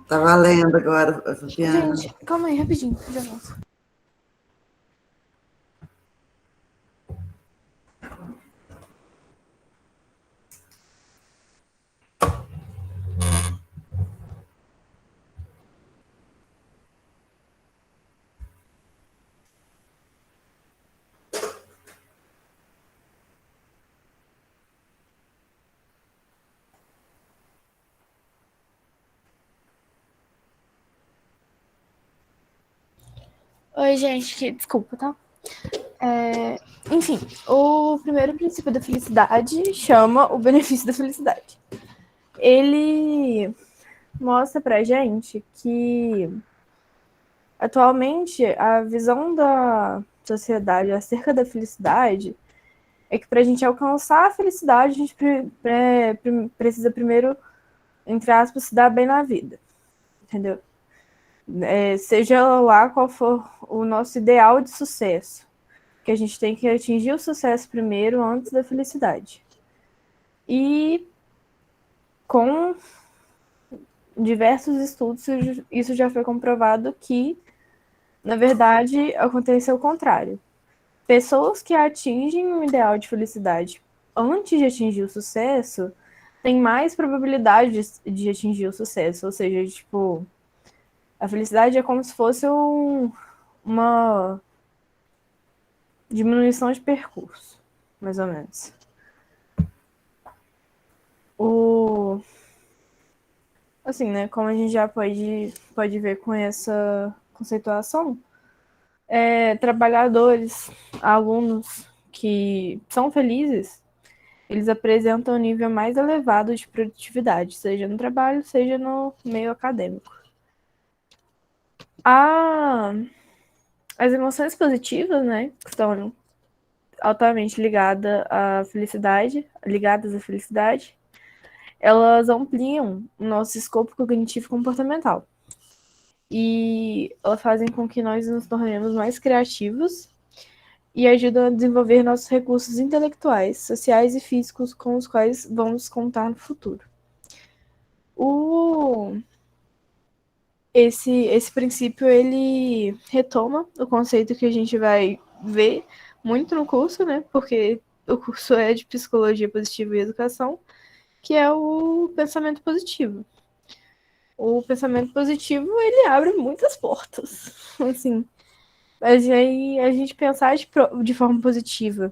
Tá valendo agora, Fabiana. Gente, calma aí, rapidinho, já volto. Oi, gente, desculpa, tá? Enfim, o primeiro princípio da felicidade chama o benefício da felicidade. Ele mostra pra gente que atualmente a visão da sociedade acerca da felicidade é que pra gente alcançar a felicidade, a gente precisa primeiro, entre aspas, se dar bem na vida, entendeu? Seja lá qual for o nosso ideal de sucesso, que a gente tem que atingir o sucesso primeiro antes da felicidade. E com diversos estudos isso já foi comprovado que, na verdade, acontece o contrário. Pessoas que atingem um ideal de felicidade antes de atingir o sucesso têm mais probabilidade de atingir o sucesso. Ou seja, tipo, a felicidade é como se fosse uma diminuição de percurso, mais ou menos. O, assim, né, como a gente já pode ver com essa conceituação, trabalhadores, alunos que são felizes, eles apresentam um nível mais elevado de produtividade, seja no trabalho, seja no meio acadêmico. A, as emoções positivas, né, que estão altamente ligadas à felicidade, elas ampliam o nosso escopo cognitivo comportamental. E elas fazem com que nós nos tornemos mais criativos e ajudam a desenvolver nossos recursos intelectuais, sociais e físicos com os quais vamos contar no futuro. O... Esse princípio, ele retoma o conceito que a gente vai ver muito no curso, né? Porque o curso é de Psicologia Positiva e Educação, que é o pensamento positivo. O pensamento positivo, ele abre muitas portas, assim. Mas aí a gente pensar de forma positiva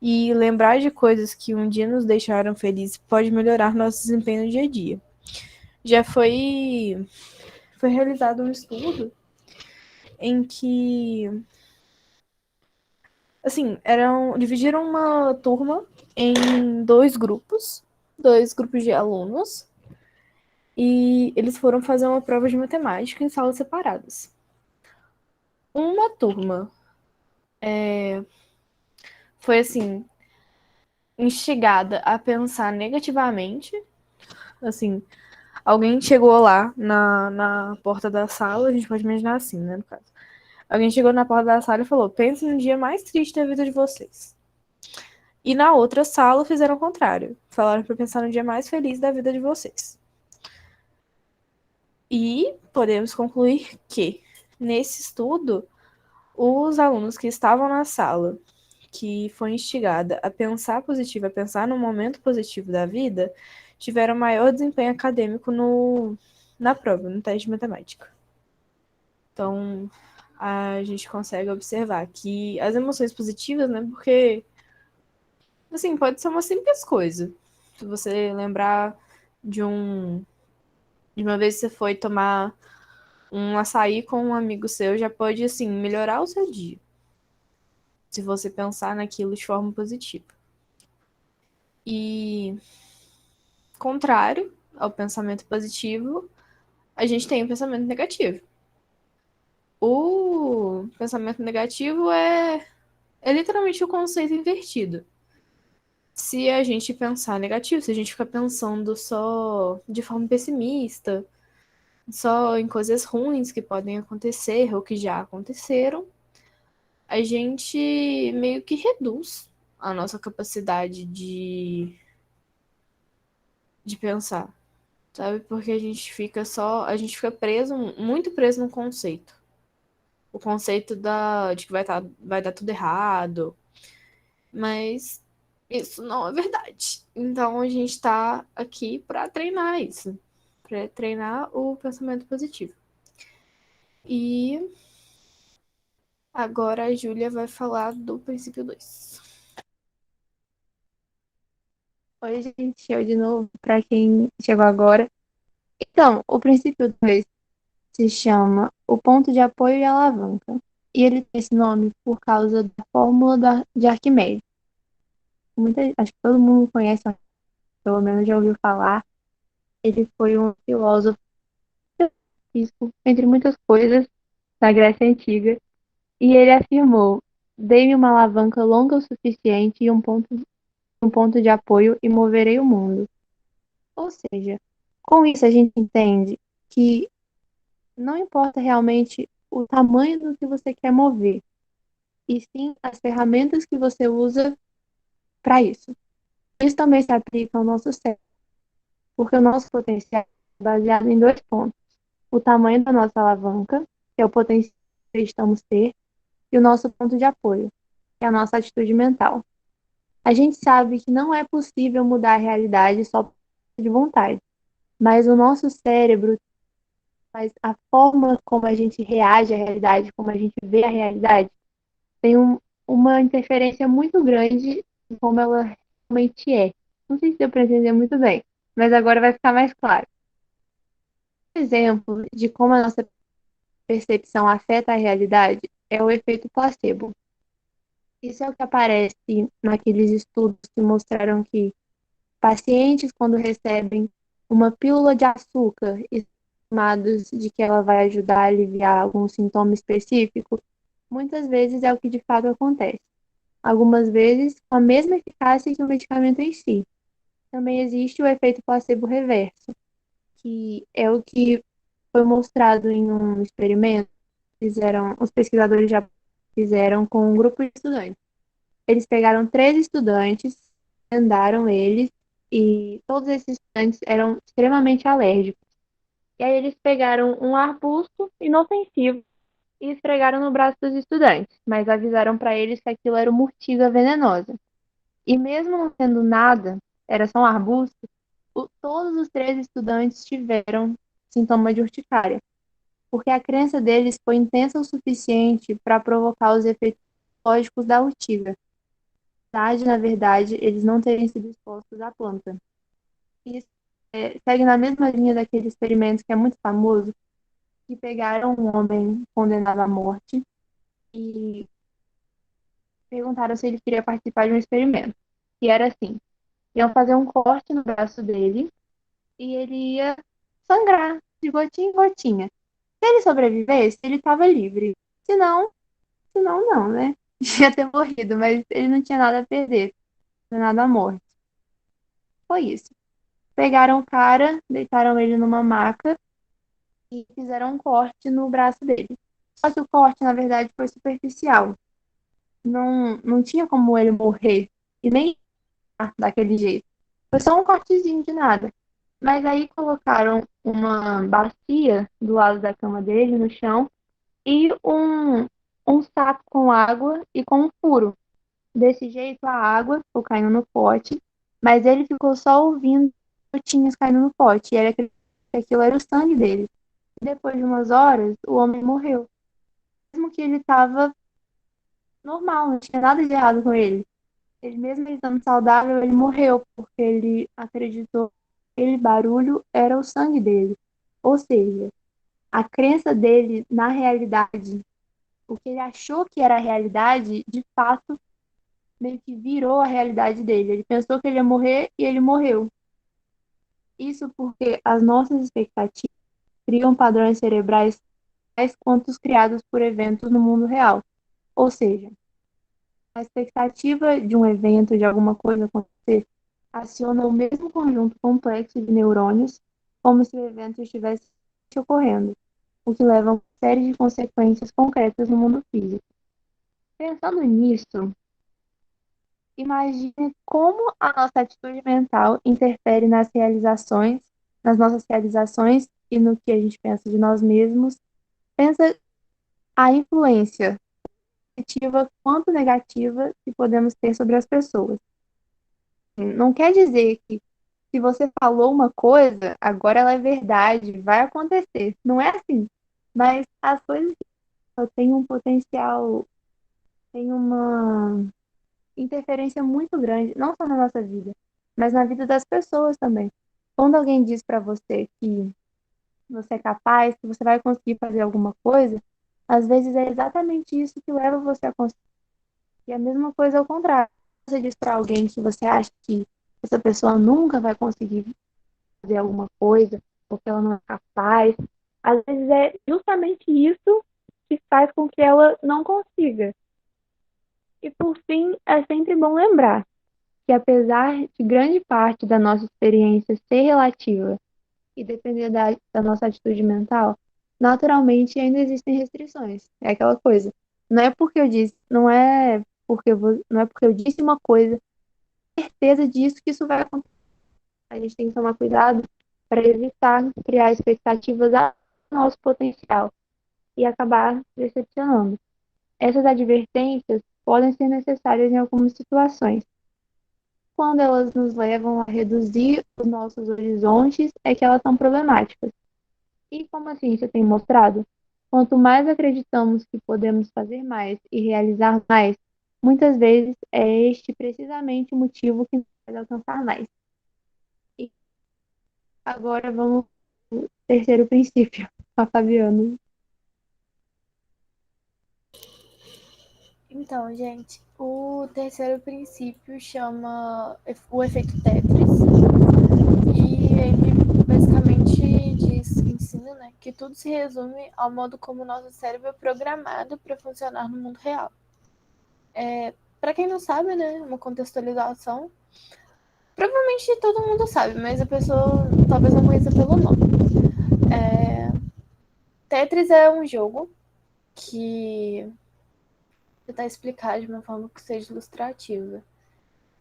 e lembrar de coisas que um dia nos deixaram felizes pode melhorar nosso desempenho no dia a dia. Já foi realizado um estudo em que, assim, dividiram uma turma em dois grupos de alunos, e eles foram fazer uma prova de matemática em salas separadas. Uma turma foi, assim, instigada a pensar negativamente, assim, alguém chegou lá na porta da sala, a gente pode imaginar assim, né, no caso. Alguém chegou na porta da sala e falou: pense no dia mais triste da vida de vocês. E na outra sala fizeram o contrário. Falaram para pensar no dia mais feliz da vida de vocês. E podemos concluir que, nesse estudo, os alunos que estavam na sala, que foi instigada a pensar positivo, a pensar no momento positivo da vida, tiveram maior desempenho acadêmico na prova, no teste de matemática. Então, a gente consegue observar que as emoções positivas, né, porque, assim, pode ser uma simples coisa. Se você lembrar de de uma vez que você foi tomar um açaí com um amigo seu, já pode, assim, melhorar o seu dia, se você pensar naquilo de forma positiva. E, contrário ao pensamento positivo, a gente tem o pensamento negativo. O pensamento negativo é literalmente o conceito invertido. Se a gente pensar negativo, se a gente ficar pensando só de forma pessimista, só em coisas ruins que podem acontecer ou que já aconteceram, a gente meio que reduz a nossa capacidade de pensar. sabe? Porque a gente fica preso, muito preso no conceito. O conceito de que vai dar tudo errado, mas isso não é verdade. Então a gente tá aqui para treinar isso, para treinar o pensamento positivo. E agora a Júlia vai falar do princípio 2. Oi, gente, eu de novo, para quem chegou agora. Então, o princípio 2 se chama o ponto de apoio e alavanca. E ele tem esse nome por causa da fórmula de Arquimedes. Acho que todo mundo conhece, pelo menos já ouviu falar. Ele foi um filósofo, físico, entre muitas coisas, da Grécia Antiga. E ele afirmou: dei-me uma alavanca longa o suficiente e um ponto de apoio e moverei o mundo. Ou seja, com isso a gente entende que não importa realmente o tamanho do que você quer mover, e sim as ferramentas que você usa para isso. Isso também se aplica ao nosso cérebro, porque o nosso potencial é baseado em dois pontos: o tamanho da nossa alavanca, que é o potencial que estamos ter, e o nosso ponto de apoio, que é a nossa atitude mental. A gente sabe que não é possível mudar a realidade só por força de vontade, mas o nosso cérebro, mas a forma como a gente reage à realidade, como a gente vê a realidade, tem uma interferência muito grande em como ela realmente é. Não sei se deu para entender muito bem, mas agora vai ficar mais claro. Um exemplo de como a nossa percepção afeta a realidade é o efeito placebo. Isso é o que aparece naqueles estudos que mostraram que pacientes, quando recebem uma pílula de açúcar e informados de que ela vai ajudar a aliviar algum sintoma específico, muitas vezes é o que de fato acontece. Algumas vezes com a mesma eficácia que o medicamento em si. Também existe o efeito placebo reverso, que é o que foi mostrado em um experimento que os pesquisadores já fizeram com um grupo de estudantes. Eles pegaram 3 estudantes, andaram eles, e todos esses estudantes eram extremamente alérgicos. E aí eles pegaram um arbusto inofensivo e esfregaram no braço dos estudantes, mas avisaram para eles que aquilo era uma urtiga venenosa. E mesmo não tendo nada, era só um arbusto, todos os 3 estudantes tiveram sintoma de urticária, porque a crença deles foi intensa o suficiente para provocar os efeitos psicológicos da urtiga. Na verdade, eles não terem sido expostos à planta. Isso segue na mesma linha daquele experimento que é muito famoso, que pegaram um homem condenado à morte e perguntaram se ele queria participar de um experimento. E era assim: iam fazer um corte no braço dele e ele ia sangrar de gotinha em gotinha. Se ele sobrevivesse, ele estava livre. Se não, não, né? Ia ter morrido, mas ele não tinha nada a perder, não nada a morte. Foi isso. Pegaram o cara, deitaram ele numa maca e fizeram um corte no braço dele. Só que o corte, na verdade, foi superficial. Não tinha como ele morrer e nem daquele jeito. Foi só um cortezinho de nada. Mas aí colocaram uma bacia do lado da cama dele, no chão, e um saco com água e com um furo. Desse jeito, a água ficou caindo no pote, mas ele ficou só ouvindo gotinhas caindo no pote. E ele acreditou que aquilo era o sangue dele. E depois de umas horas, o homem morreu. Mesmo que ele estava normal, não tinha nada de errado com ele. Ele mesmo estando saudável, ele morreu, porque ele acreditou que aquele barulho era o sangue dele. Ou seja, a crença dele na realidade, o que ele achou que era a realidade, de fato, meio que virou a realidade dele. Ele pensou que ele ia morrer e ele morreu. Isso porque as nossas expectativas criam padrões cerebrais tais quanto os criados por eventos no mundo real. Ou seja, a expectativa de um evento, de alguma coisa acontecer, aciona o mesmo conjunto complexo de neurônios, como se o evento estivesse ocorrendo, o que leva a uma série de consequências concretas no mundo físico. Pensando nisso, imagine como a nossa atitude mental interfere nas realizações nas nossas realizações e no que a gente pensa de nós mesmos. Pensa a influência positiva quanto negativa que podemos ter sobre as pessoas. Não quer dizer que se você falou uma coisa, agora ela é verdade, vai acontecer. Não é assim. Mas as coisas têm um potencial, têm uma interferência muito grande, não só na nossa vida, mas na vida das pessoas também. Quando alguém diz para você que você é capaz, que você vai conseguir fazer alguma coisa, às vezes é exatamente isso que leva você a conseguir. E a mesma coisa ao contrário. Você diz para alguém que você acha que essa pessoa nunca vai conseguir fazer alguma coisa, porque ela não é capaz. Às vezes é justamente isso que faz com que ela não consiga. E por fim, é sempre bom lembrar que apesar de grande parte da nossa experiência ser relativa e depender da nossa atitude mental, naturalmente ainda existem restrições. É aquela coisa. Não é porque eu disse, não é porque eu disse uma coisa, certeza disso que isso vai acontecer. A gente tem que tomar cuidado para evitar criar expectativas ao nosso potencial e acabar decepcionando. Essas advertências podem ser necessárias em algumas situações. Quando elas nos levam a reduzir os nossos horizontes, é que elas são problemáticas. E como a ciência tem mostrado, quanto mais acreditamos que podemos fazer mais e realizar mais, muitas vezes é este precisamente o motivo que nos faz alcançar mais. E agora vamos ao terceiro princípio, com a Fabiana. Então, gente, o terceiro princípio chama o efeito Tetris. E ele basicamente ensina, né, que tudo se resume ao modo como o nosso cérebro é programado para funcionar no mundo real. Para quem não sabe, né, uma contextualização, provavelmente todo mundo sabe, mas a pessoa talvez não conheça pelo nome. Tetris é um jogo que vou tentar explicar de uma forma que seja ilustrativa.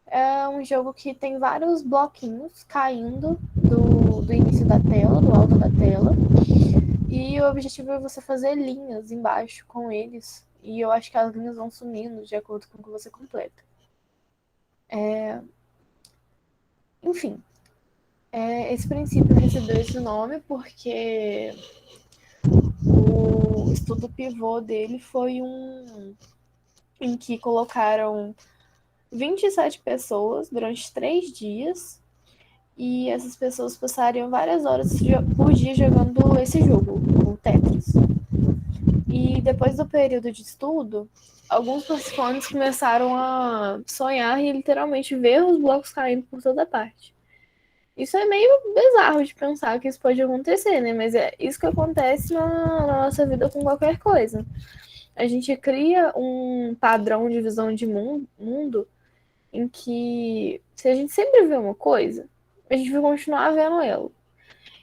É um jogo que tem vários bloquinhos caindo do início da tela, do alto da tela. E o objetivo é você fazer linhas embaixo com eles. E eu acho que as linhas vão sumindo de acordo com o que você completa. Enfim, esse princípio recebeu esse nome porque o estudo pivô dele foi um em que colocaram 27 pessoas durante 3 dias e essas pessoas passariam várias horas por dia jogando esse jogo, o Tetris. E depois do período de estudo, alguns participantes começaram a sonhar e literalmente ver os blocos caindo por toda parte. Isso é meio bizarro de pensar que isso pode acontecer, né? Mas é isso que acontece na nossa vida com qualquer coisa. A gente cria um padrão de visão de mundo em que, se a gente sempre vê uma coisa, a gente vai continuar vendo ela.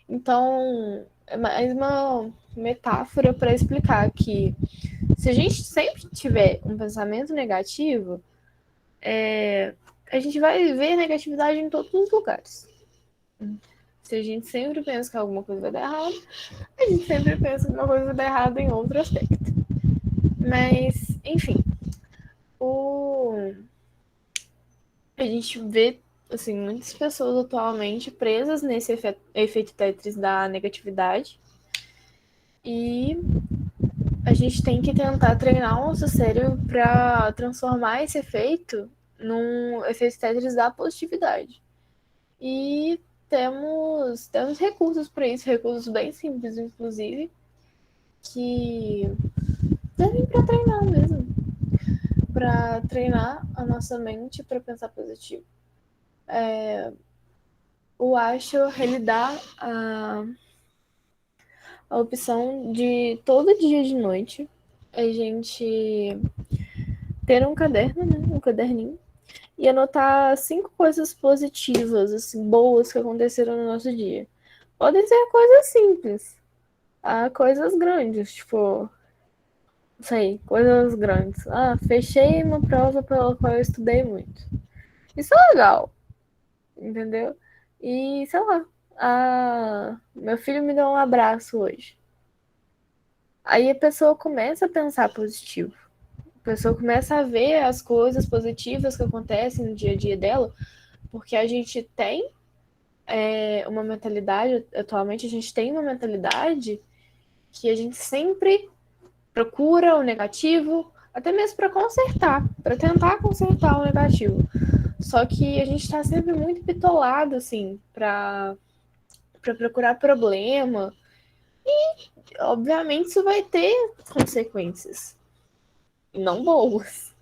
Então, é mais uma metáfora para explicar que se a gente sempre tiver um pensamento negativo, a gente vai ver negatividade em todos os lugares. Se a gente sempre pensa que alguma coisa vai dar errado, a gente sempre pensa que uma coisa vai dar errado em outro aspecto. Mas, enfim, a gente vê assim, muitas pessoas atualmente presas nesse efeito Tetris da negatividade. E a gente tem que tentar treinar o nosso cérebro para transformar esse efeito num efeito Tetris da positividade. E temos recursos para isso, recursos bem simples, inclusive, que devem para treinar mesmo. Para treinar a nossa mente para pensar positivo. O Asher, ele dá a opção de todo dia de noite a gente ter um caderno, né, um caderninho, e anotar 5 coisas positivas, assim, boas que aconteceram no nosso dia. Podem ser coisas simples, coisas grandes, tipo, não sei, coisas grandes. Fechei uma prova pela qual eu estudei muito. Isso é legal, entendeu? E, sei lá, Meu filho me deu um abraço hoje. Aí a pessoa começa a pensar positivo. A pessoa começa a ver as coisas positivas que acontecem no dia a dia dela, porque a gente tem uma mentalidade, atualmente a gente tem uma mentalidade que a gente sempre procura o negativo, até mesmo para consertar, para tentar consertar o negativo. Só que a gente está sempre muito bitolado, assim, para procurar problema. Obviamente isso vai ter consequências, não boas.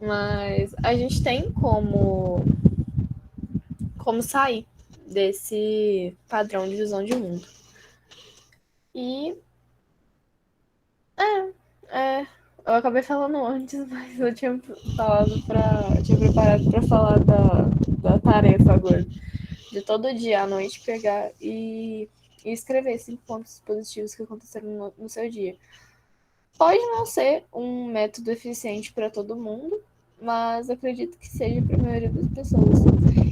Mas a gente tem como sair desse padrão de visão de mundo. E é, eu acabei falando antes, mas eu tinha eu tinha preparado para falar da tarefa agora. De todo dia à noite pegar e escrever 5 pontos positivos que aconteceram no seu dia. Pode não ser um método eficiente para todo mundo, mas acredito que seja para a maioria das pessoas.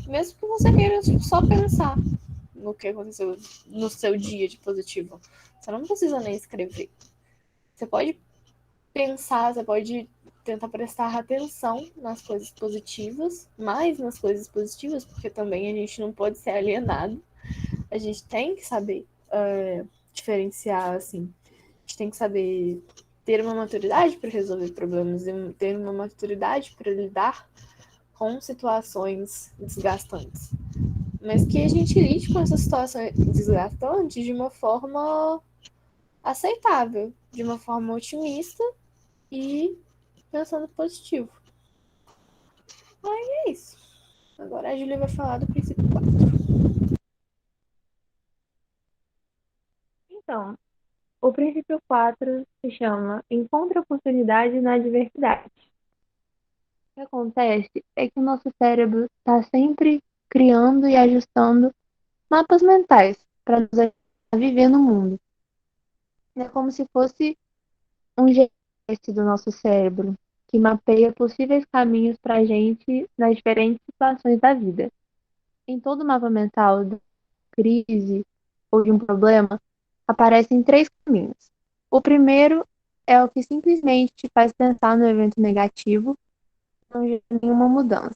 Mesmo que você queira só pensar no que aconteceu no seu dia de positivo. Você não precisa nem escrever. Você pode pensar, você pode tentar prestar atenção nas coisas positivas, mais nas coisas positivas, porque também a gente não pode ser alienado. A gente tem que saber diferenciar, assim. A gente tem que saber ter uma maturidade para resolver problemas e ter uma maturidade para lidar com situações desgastantes. Mas que a gente lide com essas situações desgastantes de uma forma aceitável, de uma forma otimista e pensando positivo. Aí é isso. Agora a Júlia vai falar do princípio 4. Então, o princípio 4 se chama Encontre oportunidade na adversidade. O que acontece é que o nosso cérebro está sempre criando e ajustando mapas mentais para nos ajudar a viver no mundo. É como se fosse um GPS do nosso cérebro que mapeia possíveis caminhos para a gente nas diferentes situações da vida. Em todo mapa mental de crise ou de um problema, aparecem três caminhos. O primeiro é o que simplesmente te faz pensar no evento negativo, não gera nenhuma mudança.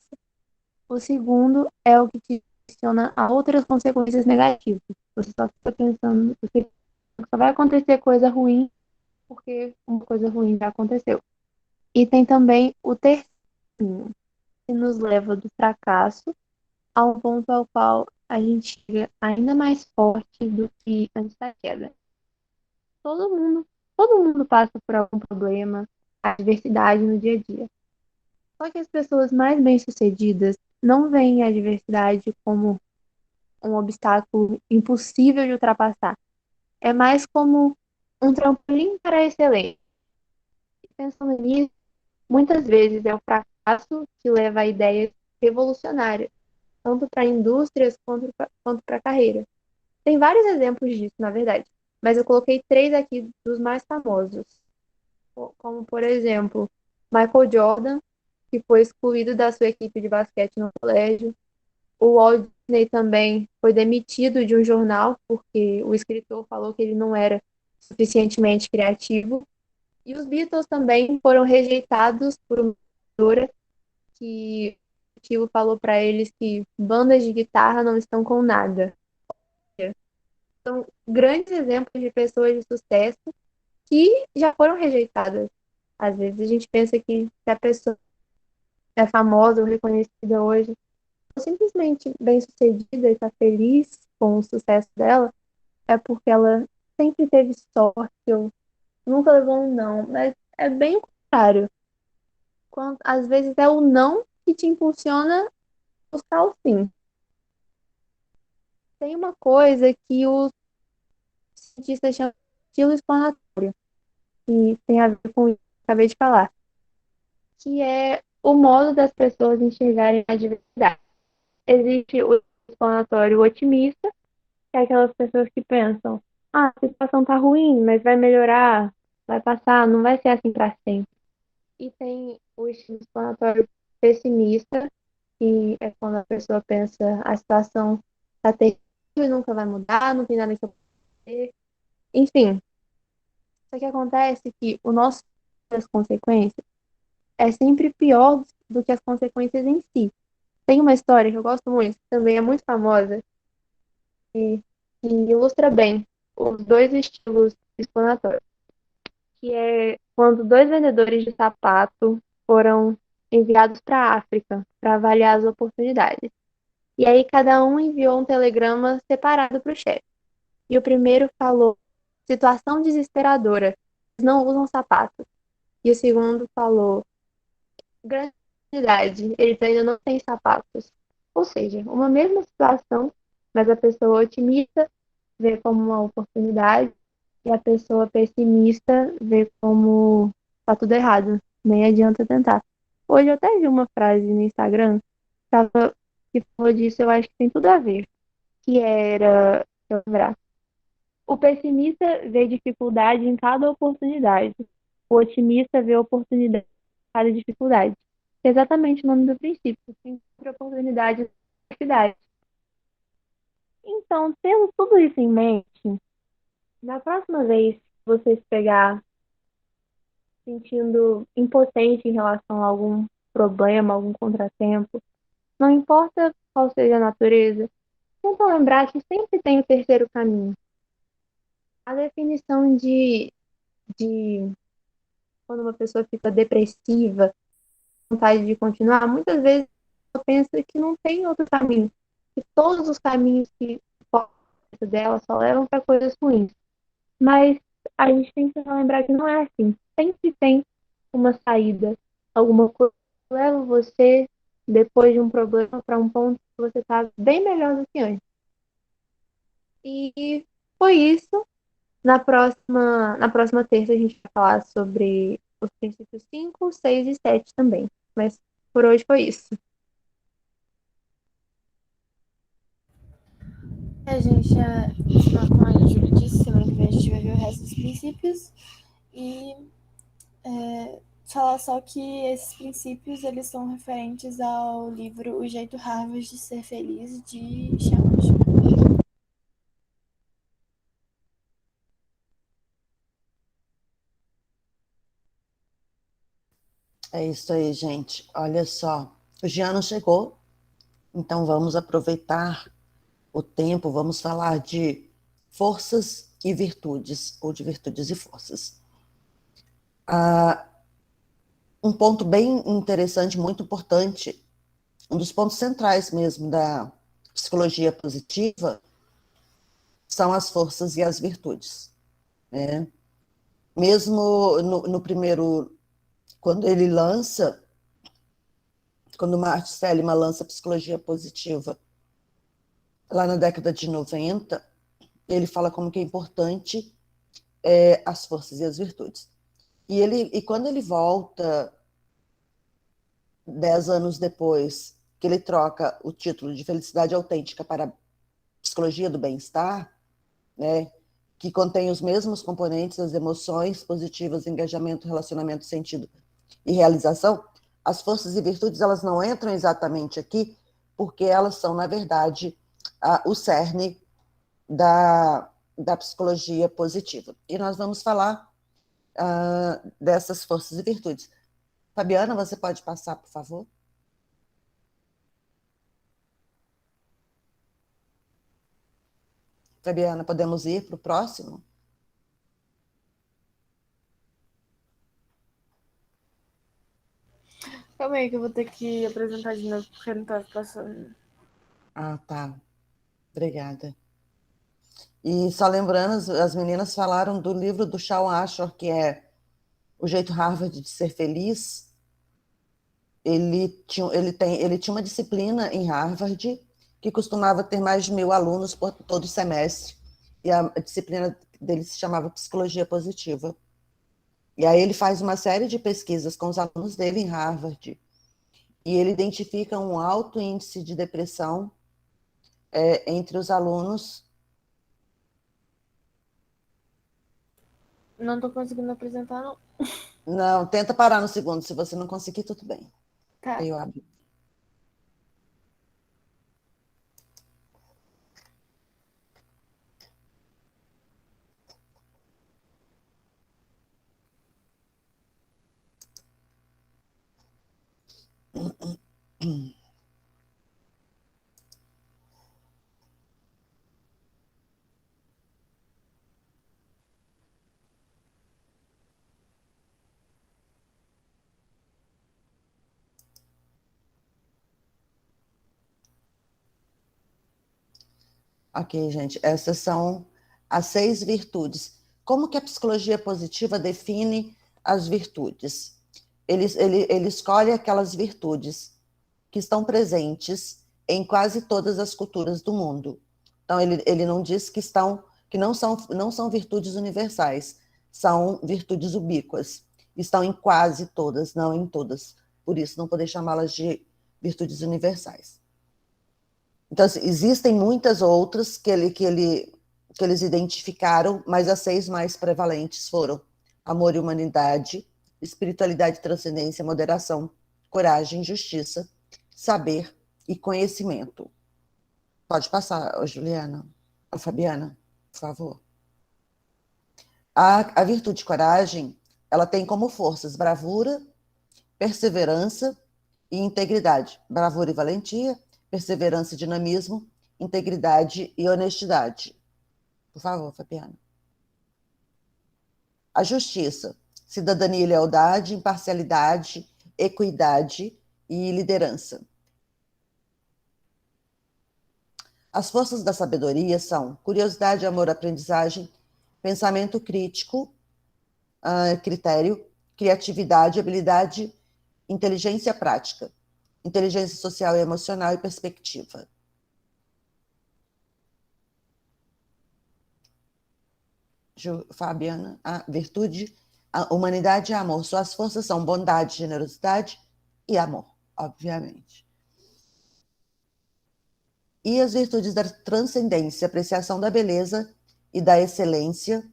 O segundo é o que te direciona a outras consequências negativas. Você só fica pensando, você só vai acontecer coisa ruim porque uma coisa ruim já aconteceu. E tem também o terceiro, que nos leva do fracasso a um ponto ao qual a gente chega ainda mais forte do que antes da queda. Todo mundo, todo mundo passa por algum problema, adversidade no dia a dia. Só que as pessoas mais bem-sucedidas não veem a adversidade como um obstáculo impossível de ultrapassar. É mais como um trampolim para a excelência. E pensando nisso, muitas vezes é o fracasso que leva a ideias revolucionárias, tanto para indústrias quanto para a carreira. Tem vários exemplos disso, na verdade, mas eu coloquei três aqui dos mais famosos, como por exemplo, Michael Jordan, que foi excluído da sua equipe de basquete no colégio. O Walt Disney também foi demitido de um jornal porque o escritor falou que ele não era suficientemente criativo. E os Beatles também foram rejeitados por uma editora que o motivo falou para eles que bandas de guitarra não estão com nada. São grandes exemplos de pessoas de sucesso que já foram rejeitadas. Às vezes a gente pensa que se a pessoa é famosa ou reconhecida hoje, ou simplesmente bem-sucedida e está feliz com o sucesso dela, é porque ela sempre teve sorte ou nunca levou um não. Mas é bem o contrário. Às vezes é o não que te impulsiona a buscar o sim. Tem uma coisa que os cientistas chamam de estilo explanatório, que tem a ver com o que eu acabei de falar, que é o modo das pessoas enxergarem a diversidade. Existe o explanatório otimista, que é aquelas pessoas que pensam, a situação tá ruim, mas vai melhorar, vai passar, não vai ser assim para sempre. E tem o estilo explanatório pessimista, que é quando a pessoa pensa a situação está terrível, e nunca vai mudar, não tem nada que eu possa fazer. Enfim, só que acontece que o nosso as consequências é sempre pior do que as consequências em si. Tem uma história que eu gosto muito, que também é muito famosa, e que ilustra bem os dois estilos explanatórios, que é quando dois vendedores de sapato foram enviados para a África para avaliar as oportunidades. E aí cada um enviou um telegrama separado para o chefe. E o primeiro falou: situação desesperadora, eles não usam sapato. E o segundo falou: grande oportunidade, eles ainda não têm sapatos. Ou seja, uma mesma situação, mas a pessoa otimista vê como uma oportunidade e a pessoa pessimista vê como tá tudo errado, nem adianta tentar. Hoje eu até vi uma frase no Instagram tava, que falou disso, eu acho que tem tudo a ver, que era, deixa eu lembrar, o pessimista vê dificuldade em cada oportunidade, o otimista vê oportunidade em cada dificuldade. É exatamente o nome do princípio, sempre oportunidade e dificuldade. Então, tendo tudo isso em mente, na próxima vez que você se pegar sentindo impotente em relação a algum problema, algum contratempo, não importa qual seja a natureza, tenta lembrar que sempre tem o terceiro caminho. A definição de quando uma pessoa fica depressiva, vontade de continuar, muitas vezes ela pensa que não tem outro caminho, que todos os caminhos que podem dela só levam para coisas ruins. Mas a gente tem que lembrar que não é assim. Sempre tem uma saída, alguma coisa que leva você, depois de um problema, para um ponto que você está bem melhor do que antes. E foi isso. Na próxima terça a gente vai falar sobre os princípios 5, 6 e 7 também. Mas por hoje foi isso. A gente já, como a Júlia disse, semana que vem a gente vai ver o resto dos princípios e falar só que esses princípios eles são referentes ao livro O Jeito Harvard de Ser Feliz, de Challenge. É isso aí, gente. Olha só, o Giano chegou, então vamos aproveitar o tempo, vamos falar de forças e virtudes, ou de virtudes e forças. Um ponto bem interessante, muito importante, um dos pontos centrais mesmo da psicologia positiva são as forças e as virtudes, né? Mesmo no primeiro, quando ele lança, quando o Martin Seligman lança a psicologia positiva, lá na década de 90, ele fala como que é importante as forças e as virtudes. E quando ele volta 10 anos depois, que ele troca o título de Felicidade Autêntica para Psicologia do Bem-Estar, né, que contém os mesmos componentes, as emoções positivas, engajamento, relacionamento, sentido e realização, as forças e virtudes elas não entram exatamente aqui, porque elas são, na verdade, o cerne da psicologia positiva. E nós vamos falar dessas forças e virtudes. Fabiana, você pode passar, por favor? Fabiana, podemos ir para o próximo? Calma aí que eu vou ter que apresentar de novo porque não estava passando. Ah, tá. Obrigada. E só lembrando, as meninas falaram do livro do Shawn Ashore, que é O Jeito Harvard de Ser Feliz. Ele tinha uma disciplina em Harvard que costumava ter mais de 1.000 alunos por todo semestre. E a disciplina dele se chamava Psicologia Positiva. E aí ele faz uma série de pesquisas com os alunos dele em Harvard. E ele identifica um alto índice de depressão entre os alunos. Não tô conseguindo apresentar, não. Não, tenta parar no segundo. Se você não conseguir, tudo bem. Tá. Aí eu abro. Ok, gente, essas são as 6 virtudes. Como que a psicologia positiva define as virtudes? Ele escolhe aquelas virtudes que estão presentes em quase todas as culturas do mundo. Então, ele não diz que não são virtudes universais, são virtudes ubíquas. Estão em quase todas, não em todas. Por isso, não poder chamá-las de virtudes universais. Então, assim, existem muitas outras que eles identificaram, mas as 6 mais prevalentes foram amor e humanidade, espiritualidade, transcendência, moderação, coragem, justiça, saber e conhecimento. Pode passar, Juliana, a Fabiana, por favor. A virtude de coragem, ela tem como forças bravura, perseverança e integridade. Bravura e valentia, perseverança e dinamismo, integridade e honestidade. Por favor, Fabiana. A justiça, cidadania e lealdade, imparcialidade, equidade e liderança. As forças da sabedoria são curiosidade, amor, aprendizagem, pensamento crítico, critério, criatividade, habilidade, inteligência prática, inteligência social e emocional e perspectiva. Fabiana, a virtude, a humanidade e amor. Suas forças são bondade, generosidade e amor, obviamente. E as virtudes da transcendência, apreciação da beleza e da excelência,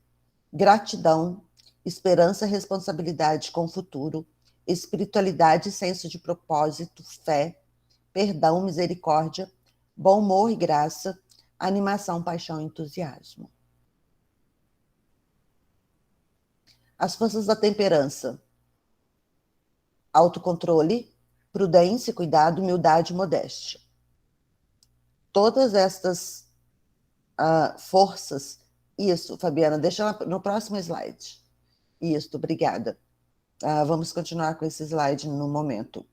gratidão, esperança, responsabilidade com o futuro, espiritualidade, senso de propósito, fé, perdão, misericórdia, bom humor e graça, animação, paixão e entusiasmo. As forças da temperança, autocontrole, prudência, cuidado, humildade e modéstia. Todas estas forças, isso, Fabiana, deixa no próximo slide. Isso, obrigada. Vamos continuar com esse slide no momento.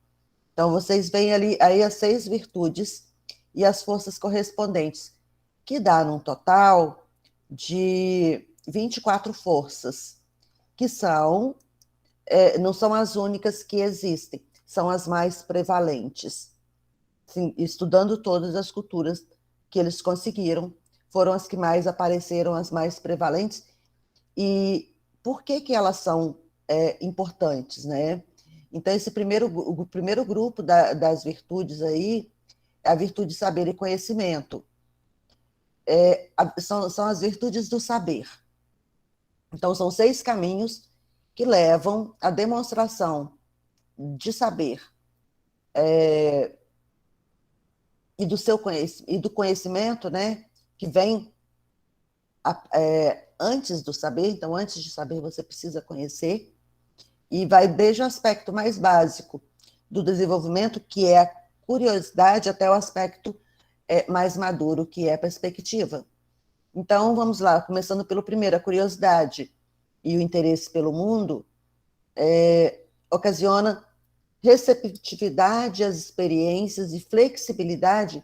Então, vocês veem ali aí as 6 virtudes e as forças correspondentes, que dá num total de 24 forças, que são, não são as únicas que existem, são as mais prevalentes. Sim, estudando todas as culturas que eles conseguiram, foram as que mais apareceram, as mais prevalentes. E por que elas são importantes, né? Então, o primeiro grupo das virtudes aí é a virtude de saber e conhecimento. São as virtudes do saber. Então, são 6 caminhos que levam à demonstração de saber e do conhecimento, né, que vem antes do saber. Então, antes de saber, você precisa conhecer, e vai desde o aspecto mais básico do desenvolvimento, que é a curiosidade, até o aspecto mais maduro, que é a perspectiva. Então, vamos lá, começando pelo primeiro, a curiosidade e o interesse pelo mundo ocasiona receptividade às experiências e flexibilidade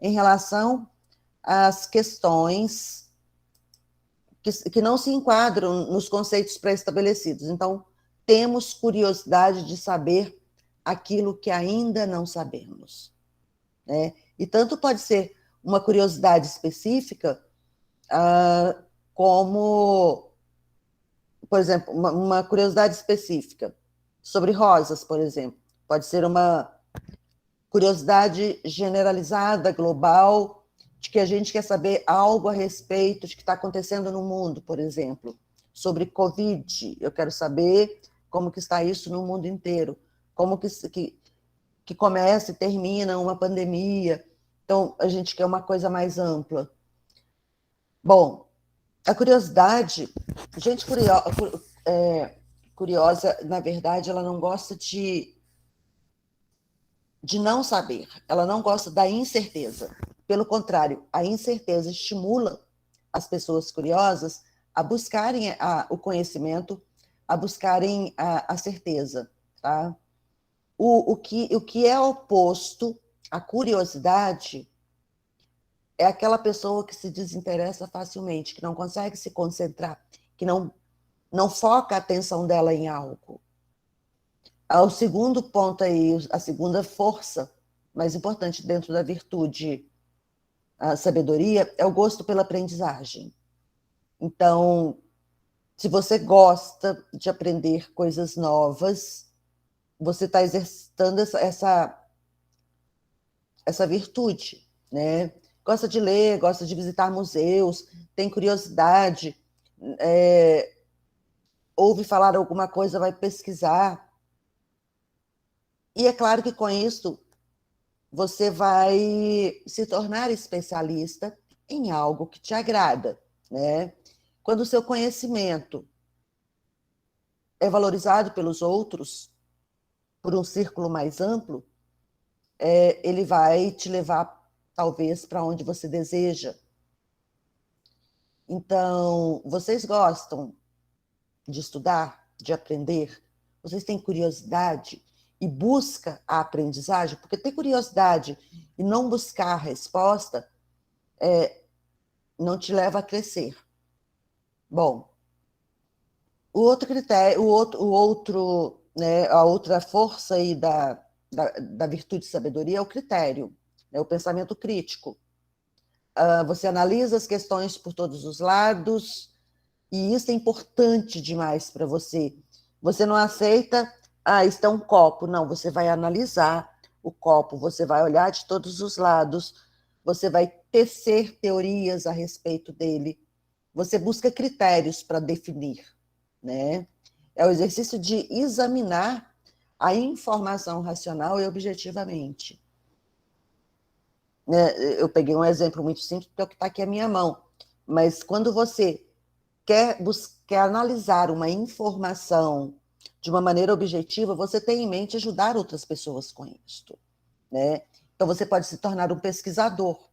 em relação às questões que não se enquadram nos conceitos pré-estabelecidos. Então, temos curiosidade de saber aquilo que ainda não sabemos, né? E tanto pode ser uma curiosidade específica, como, por exemplo, uma curiosidade específica sobre rosas, por exemplo. Pode ser uma curiosidade generalizada, global, de que a gente quer saber algo a respeito de que está acontecendo no mundo, por exemplo. Sobre Covid, eu quero saber como que está isso no mundo inteiro, como que começa e termina uma pandemia. Então, a gente quer uma coisa mais ampla. Bom, a curiosidade, gente curiosa, na verdade, ela não gosta de de não saber, ela não gosta da incerteza. Pelo contrário, a incerteza estimula as pessoas curiosas a buscarem o conhecimento, a buscarem a certeza. Tá? O que é oposto à curiosidade é aquela pessoa que se desinteressa facilmente, que não consegue se concentrar, que não foca a atenção dela em algo. O segundo ponto aí, a segunda força mais importante dentro da virtude, a sabedoria, é o gosto pela aprendizagem. Então, se você gosta de aprender coisas novas, você está exercitando essa virtude, né? Gosta de ler, gosta de visitar museus, tem curiosidade, ouve falar alguma coisa, vai pesquisar. E é claro que com isso você vai se tornar especialista em algo que te agrada, né? Quando o seu conhecimento é valorizado pelos outros, por um círculo mais amplo, ele vai te levar, talvez, para onde você deseja. Então, vocês gostam de estudar, de aprender? Vocês têm curiosidade e busca a aprendizagem? Porque ter curiosidade e não buscar a resposta não te leva a crescer. Bom, o outro critério, né, a outra força aí da virtude de sabedoria é o critério, né, o pensamento crítico. Você analisa as questões por todos os lados, e isso é importante demais para você. Você não aceita, isso é um copo. Não, você vai analisar o copo, você vai olhar de todos os lados, você vai tecer teorias a respeito dele, você busca critérios para definir, né? É o exercício de examinar a informação racional e objetivamente. Eu peguei um exemplo muito simples, porque é o que está aqui à minha mão. Mas quando você quer analisar uma informação de uma maneira objetiva, você tem em mente ajudar outras pessoas com isso, né? Então, você pode se tornar um pesquisador.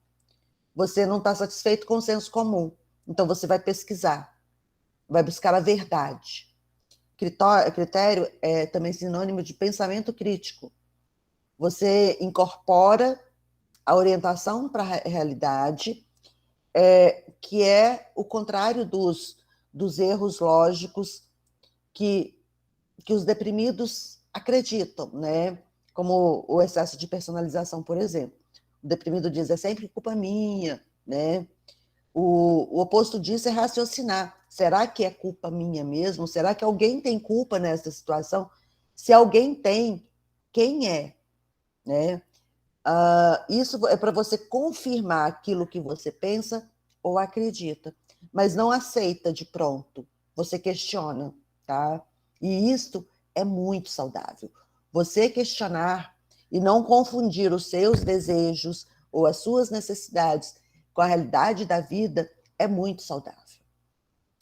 Você não está satisfeito com o senso comum, então você vai pesquisar, vai buscar a verdade. Critério é também sinônimo de pensamento crítico. Você incorpora a orientação para a realidade, que é o contrário dos erros lógicos que os deprimidos acreditam, né? Como o excesso de personalização, por exemplo. O deprimido diz, é sempre culpa minha, né? O oposto disso é raciocinar. Será que é culpa minha mesmo? Será que alguém tem culpa nessa situação? Se alguém tem, quem é? Né? Isso é para você confirmar aquilo que você pensa ou acredita, mas não aceita de pronto. Você questiona, tá? E isto é muito saudável. Você questionar e não confundir os seus desejos ou as suas necessidades com a realidade da vida é muito saudável.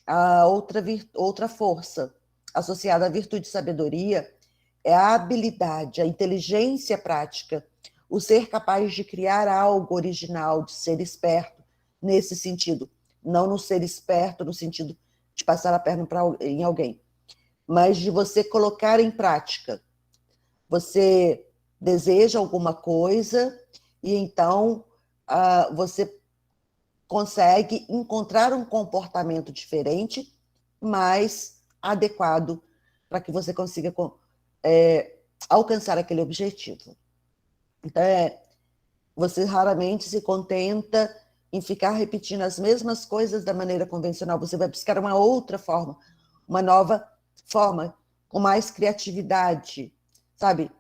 A outra força associada à virtude de sabedoria é a habilidade, a inteligência prática, o ser capaz de criar algo original, de ser esperto nesse sentido. Não no ser esperto no sentido de passar a perna em alguém, mas de você colocar em prática. Você deseja alguma coisa e então você consegue encontrar um comportamento diferente, mais adequado para que você consiga alcançar aquele objetivo. Então, você raramente se contenta em ficar repetindo as mesmas coisas da maneira convencional. Você vai buscar uma outra forma, uma nova forma, com mais criatividade, sabe?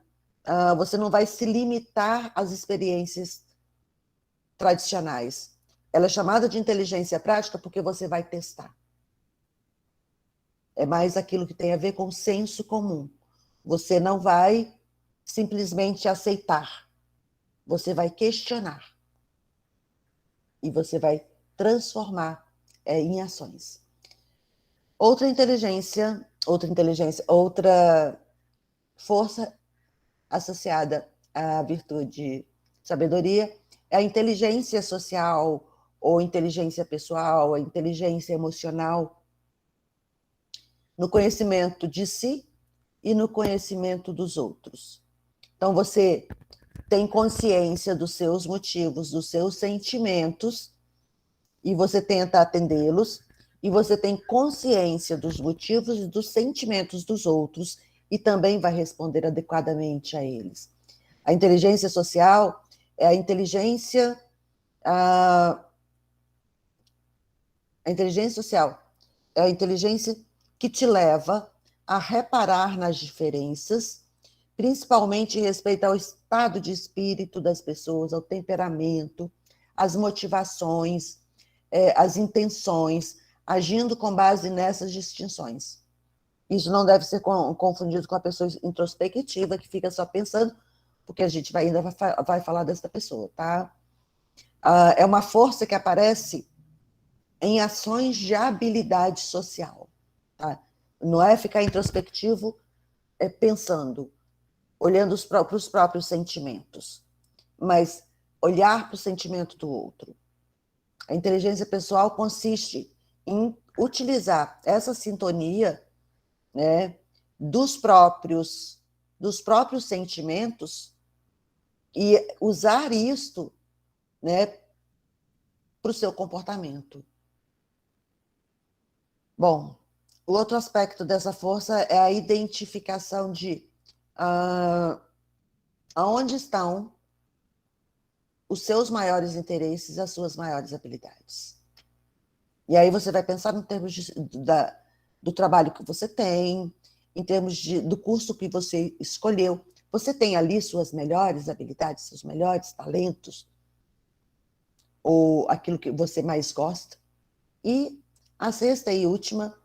Você não vai se limitar às experiências tradicionais. Ela é chamada de inteligência prática porque você vai testar. É mais aquilo que tem a ver com o senso comum. Você não vai simplesmente aceitar. Você vai questionar. E você vai transformar em ações. Outra força associada a virtude sabedoria é a inteligência social, ou inteligência pessoal, a inteligência emocional, no conhecimento de si e no conhecimento dos outros. Então, você tem consciência dos seus motivos, dos seus sentimentos, e você tenta atendê-los, e você tem consciência dos motivos e dos sentimentos dos outros, e também vai responder adequadamente a eles. A inteligência social é a inteligência social é a inteligência que te leva a reparar nas diferenças, principalmente em respeito ao estado de espírito das pessoas, ao temperamento, às motivações, às intenções, agindo com base nessas distinções. Isso não deve ser confundido com a pessoa introspectiva, que fica só pensando, porque a gente ainda vai falar dessa pessoa, tá? É uma força que aparece em ações de habilidade social, tá? Não é ficar introspectivo pensando, olhando para os próprios sentimentos, mas olhar para o sentimento do outro. A inteligência pessoal consiste em utilizar essa sintonia, né, dos próprios sentimentos e usar isto, né, para o seu comportamento. Bom, o outro aspecto dessa força é a identificação de aonde estão os seus maiores interesses e as suas maiores habilidades. E aí você vai pensar em termos do trabalho que você tem, em termos do curso que você escolheu. Você tem ali suas melhores habilidades, seus melhores talentos, ou aquilo que você mais gosta. E a sexta e última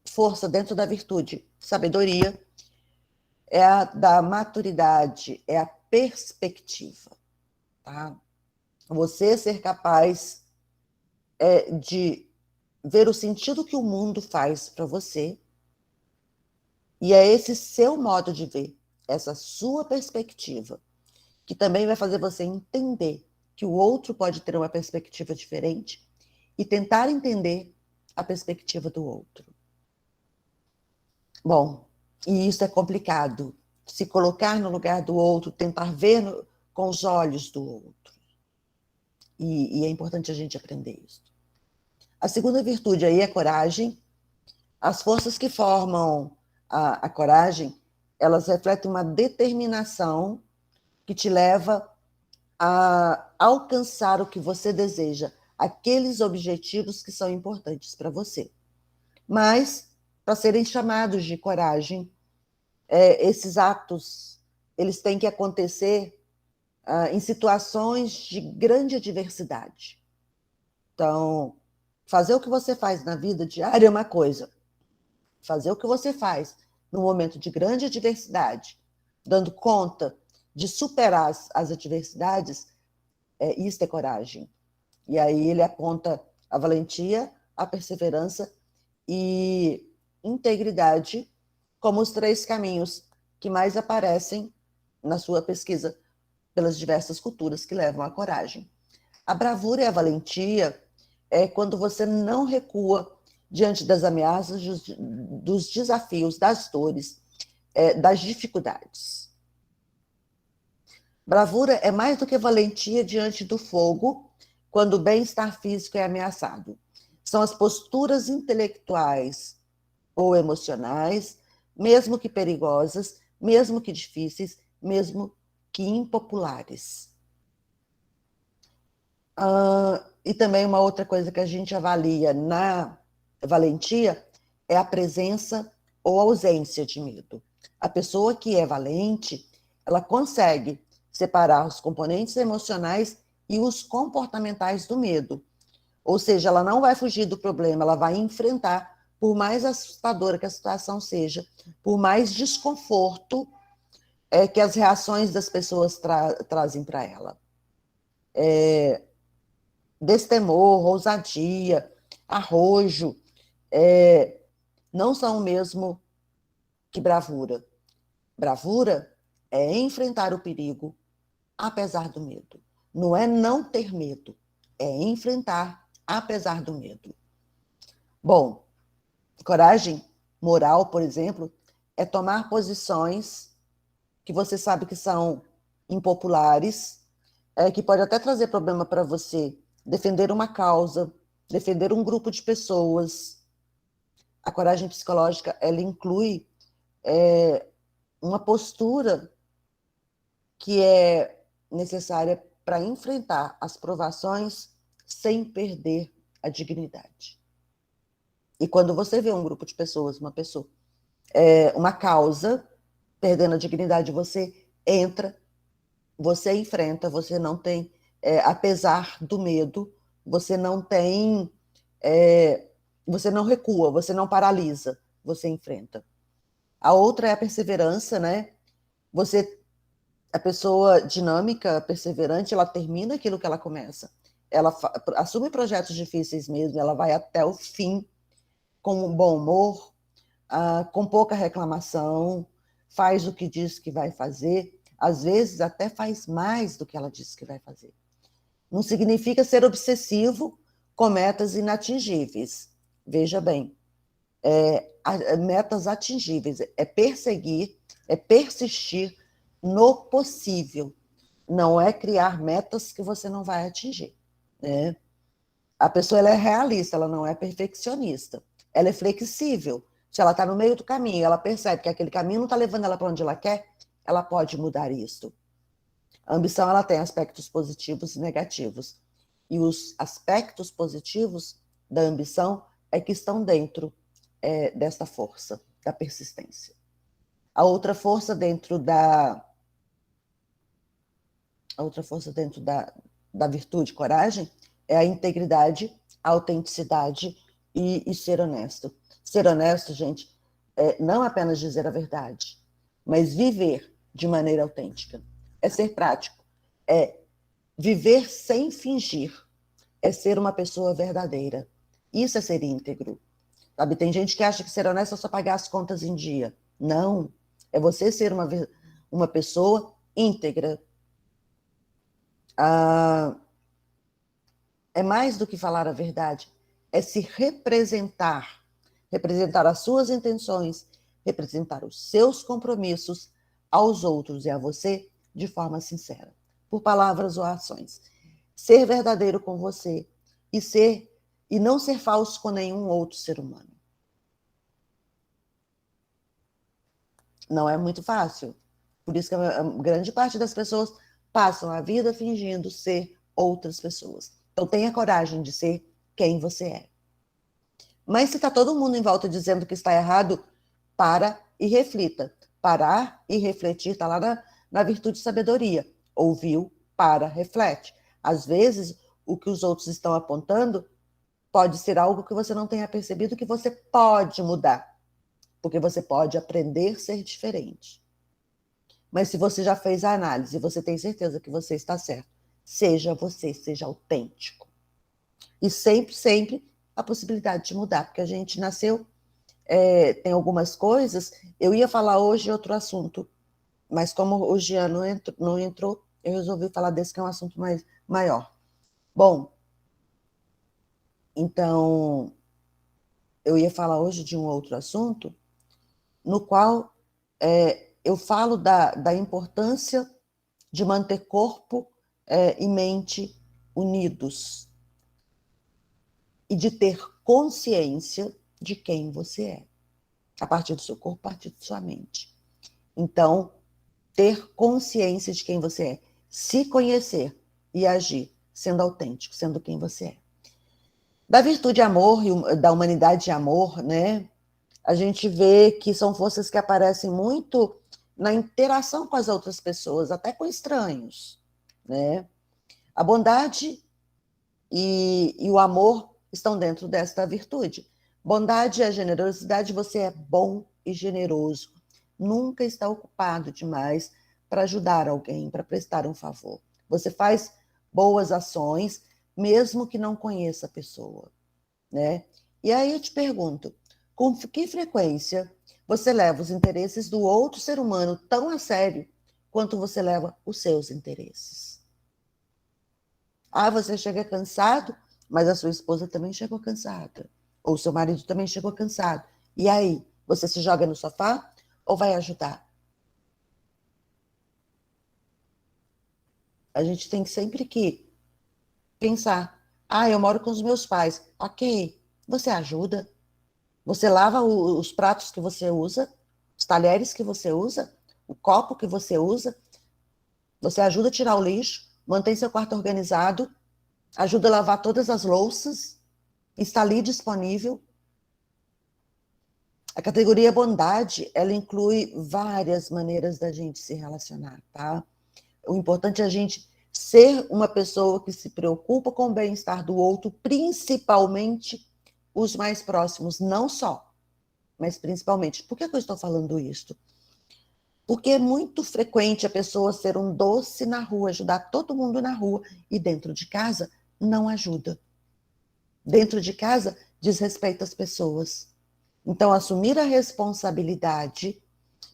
força dentro da virtude, sabedoria, é a da maturidade, é a perspectiva. Tá? Você ser capaz de ver o sentido que o mundo faz para você, e é esse seu modo de ver, essa sua perspectiva, que também vai fazer você entender que o outro pode ter uma perspectiva diferente e tentar entender a perspectiva do outro. Bom, e isso é complicado. Se colocar no lugar do outro, tentar ver com os olhos do outro. E é importante a gente aprender isso. A segunda virtude aí é a coragem. As forças que formam a coragem, elas refletem uma determinação que te leva a alcançar o que você deseja, aqueles objetivos que são importantes para você. Mas, para serem chamados de coragem, esses atos, eles têm que acontecer em situações de grande adversidade. Então, fazer o que você faz na vida diária é uma coisa. Fazer o que você faz num momento de grande adversidade, dando conta de superar as adversidades, isso é coragem. E aí ele aponta a valentia, a perseverança e integridade como os 3 caminhos que mais aparecem na sua pesquisa pelas diversas culturas que levam à coragem. A bravura e a valentia é quando você não recua diante das ameaças, dos desafios, das dores, das dificuldades. Bravura é mais do que valentia diante do fogo, quando o bem-estar físico é ameaçado. São as posturas intelectuais ou emocionais, mesmo que perigosas, mesmo que difíceis, mesmo que impopulares. E também uma outra coisa que a gente avalia na valentia é a presença ou ausência de medo. A pessoa que é valente, ela consegue separar os componentes emocionais e os comportamentais do medo. Ou seja, ela não vai fugir do problema, ela vai enfrentar, por mais assustadora que a situação seja, por mais desconforto que as reações das pessoas trazem para ela. Destemor, ousadia, arrojo, não são o mesmo que bravura. Bravura é enfrentar o perigo apesar do medo. Não é não ter medo, é enfrentar apesar do medo. Bom, coragem moral, por exemplo, é tomar posições que você sabe que são impopulares, que pode até trazer problema para você, defender uma causa, defender um grupo de pessoas. A coragem psicológica, ela inclui uma postura que é necessária para enfrentar as provações sem perder a dignidade. E quando você vê um grupo de pessoas, uma pessoa, uma causa, perdendo a dignidade, você entra, você enfrenta, você não tem, apesar do medo, você não tem, você não recua, você não paralisa, você enfrenta. A outra é a perseverança, né? A pessoa dinâmica, perseverante, ela termina aquilo que ela começa. Ela assume projetos difíceis mesmo, ela vai até o fim, com um bom humor, com pouca reclamação, faz o que diz que vai fazer, às vezes até faz mais do que ela disse que vai fazer. Não significa ser obsessivo com metas inatingíveis. Veja bem, metas atingíveis, é perseguir, é persistir no possível, não é criar metas que você não vai atingir, né? A pessoa, ela é realista, ela não é perfeccionista, ela é flexível. Se ela está no meio do caminho, ela percebe que aquele caminho não está levando ela para onde ela quer, ela pode mudar isso. A ambição, ela tem aspectos positivos e negativos, e os aspectos positivos da ambição é que estão dentro desta força, da persistência. A outra força dentro da virtude, coragem, é a integridade, a autenticidade e ser honesto. Ser honesto, gente, é não apenas dizer a verdade, mas viver de maneira autêntica. É ser prático, é viver sem fingir, é ser uma pessoa verdadeira. Isso é ser íntegro. Sabe, tem gente que acha que ser honesto é só pagar as contas em dia. Não, é você ser uma pessoa íntegra. É mais do que falar a verdade, é se representar, representar as suas intenções, representar os seus compromissos aos outros e a você de forma sincera, por palavras ou ações. Ser verdadeiro com você e não ser falso com nenhum outro ser humano. Não é muito fácil. Por isso que a grande parte das pessoas passam a vida fingindo ser outras pessoas. Então tenha coragem de ser quem você é. Mas se está todo mundo em volta dizendo que está errado, para e reflita. Parar e refletir está lá na virtude de sabedoria. Ouviu, para, reflete. Às vezes, o que os outros estão apontando pode ser algo que você não tenha percebido que você pode mudar. Porque você pode aprender a ser diferente. Mas se você já fez a análise e você tem certeza que você está certo, seja você, seja autêntico. E sempre, sempre a possibilidade de mudar, porque a gente nasceu, tem algumas coisas. Eu ia falar hoje outro assunto, mas como o Jean não entrou, eu resolvi falar desse que é um assunto maior. Bom, então, eu ia falar hoje de um outro assunto, no qual eu falo da importância de manter corpo e mente unidos e de ter consciência de quem você é, a partir do seu corpo, a partir da sua mente. Então, ter consciência de quem você é, se conhecer e agir sendo autêntico, sendo quem você é. Da virtude amor e da humanidade de amor, né? A gente vê que são forças que aparecem muito na interação com as outras pessoas, até com estranhos, né? A bondade e o amor estão dentro desta virtude. Bondade é generosidade, você é bom e generoso. Nunca está ocupado demais para ajudar alguém, para prestar um favor. Você faz boas ações, mesmo que não conheça a pessoa, né? E aí eu te pergunto, com que frequência você leva os interesses do outro ser humano tão a sério quanto você leva os seus interesses. Ah, você chega cansado, mas a sua esposa também chegou cansada. Ou seu marido também chegou cansado. E aí, você se joga no sofá ou vai ajudar? A gente tem sempre que pensar. Ah, eu moro com os meus pais. Ok, você ajuda? Você lava os pratos que você usa, os talheres que você usa, o copo que você usa, você ajuda a tirar o lixo, mantém seu quarto organizado, ajuda a lavar todas as louças, está ali disponível. A categoria bondade, ela inclui várias maneiras da gente se relacionar, tá? O importante é a gente ser uma pessoa que se preocupa com o bem-estar do outro, principalmente os mais próximos, não só, mas principalmente. Por que eu estou falando isso? Porque é muito frequente a pessoa ser um doce na rua, ajudar todo mundo na rua, e dentro de casa não ajuda. Dentro de casa desrespeita as pessoas. Então, assumir a responsabilidade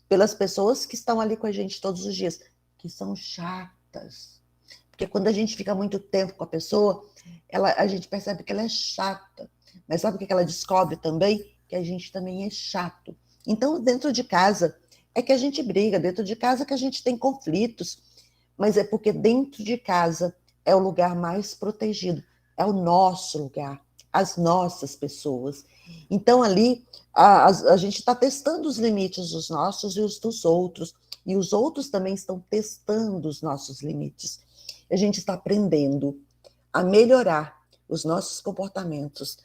pelas pessoas que estão ali com a gente todos os dias, que são chatas. Porque quando a gente fica muito tempo com a pessoa, a gente percebe que ela é chata. Mas sabe o que ela descobre também? Que a gente também é chato. Então, dentro de casa, é que a gente briga, dentro de casa que a gente tem conflitos. Mas é porque dentro de casa é o lugar mais protegido. É o nosso lugar, as nossas pessoas. Então, ali, a gente está testando os limites dos nossos e os dos outros. E os outros também estão testando os nossos limites. A gente está aprendendo a melhorar os nossos comportamentos,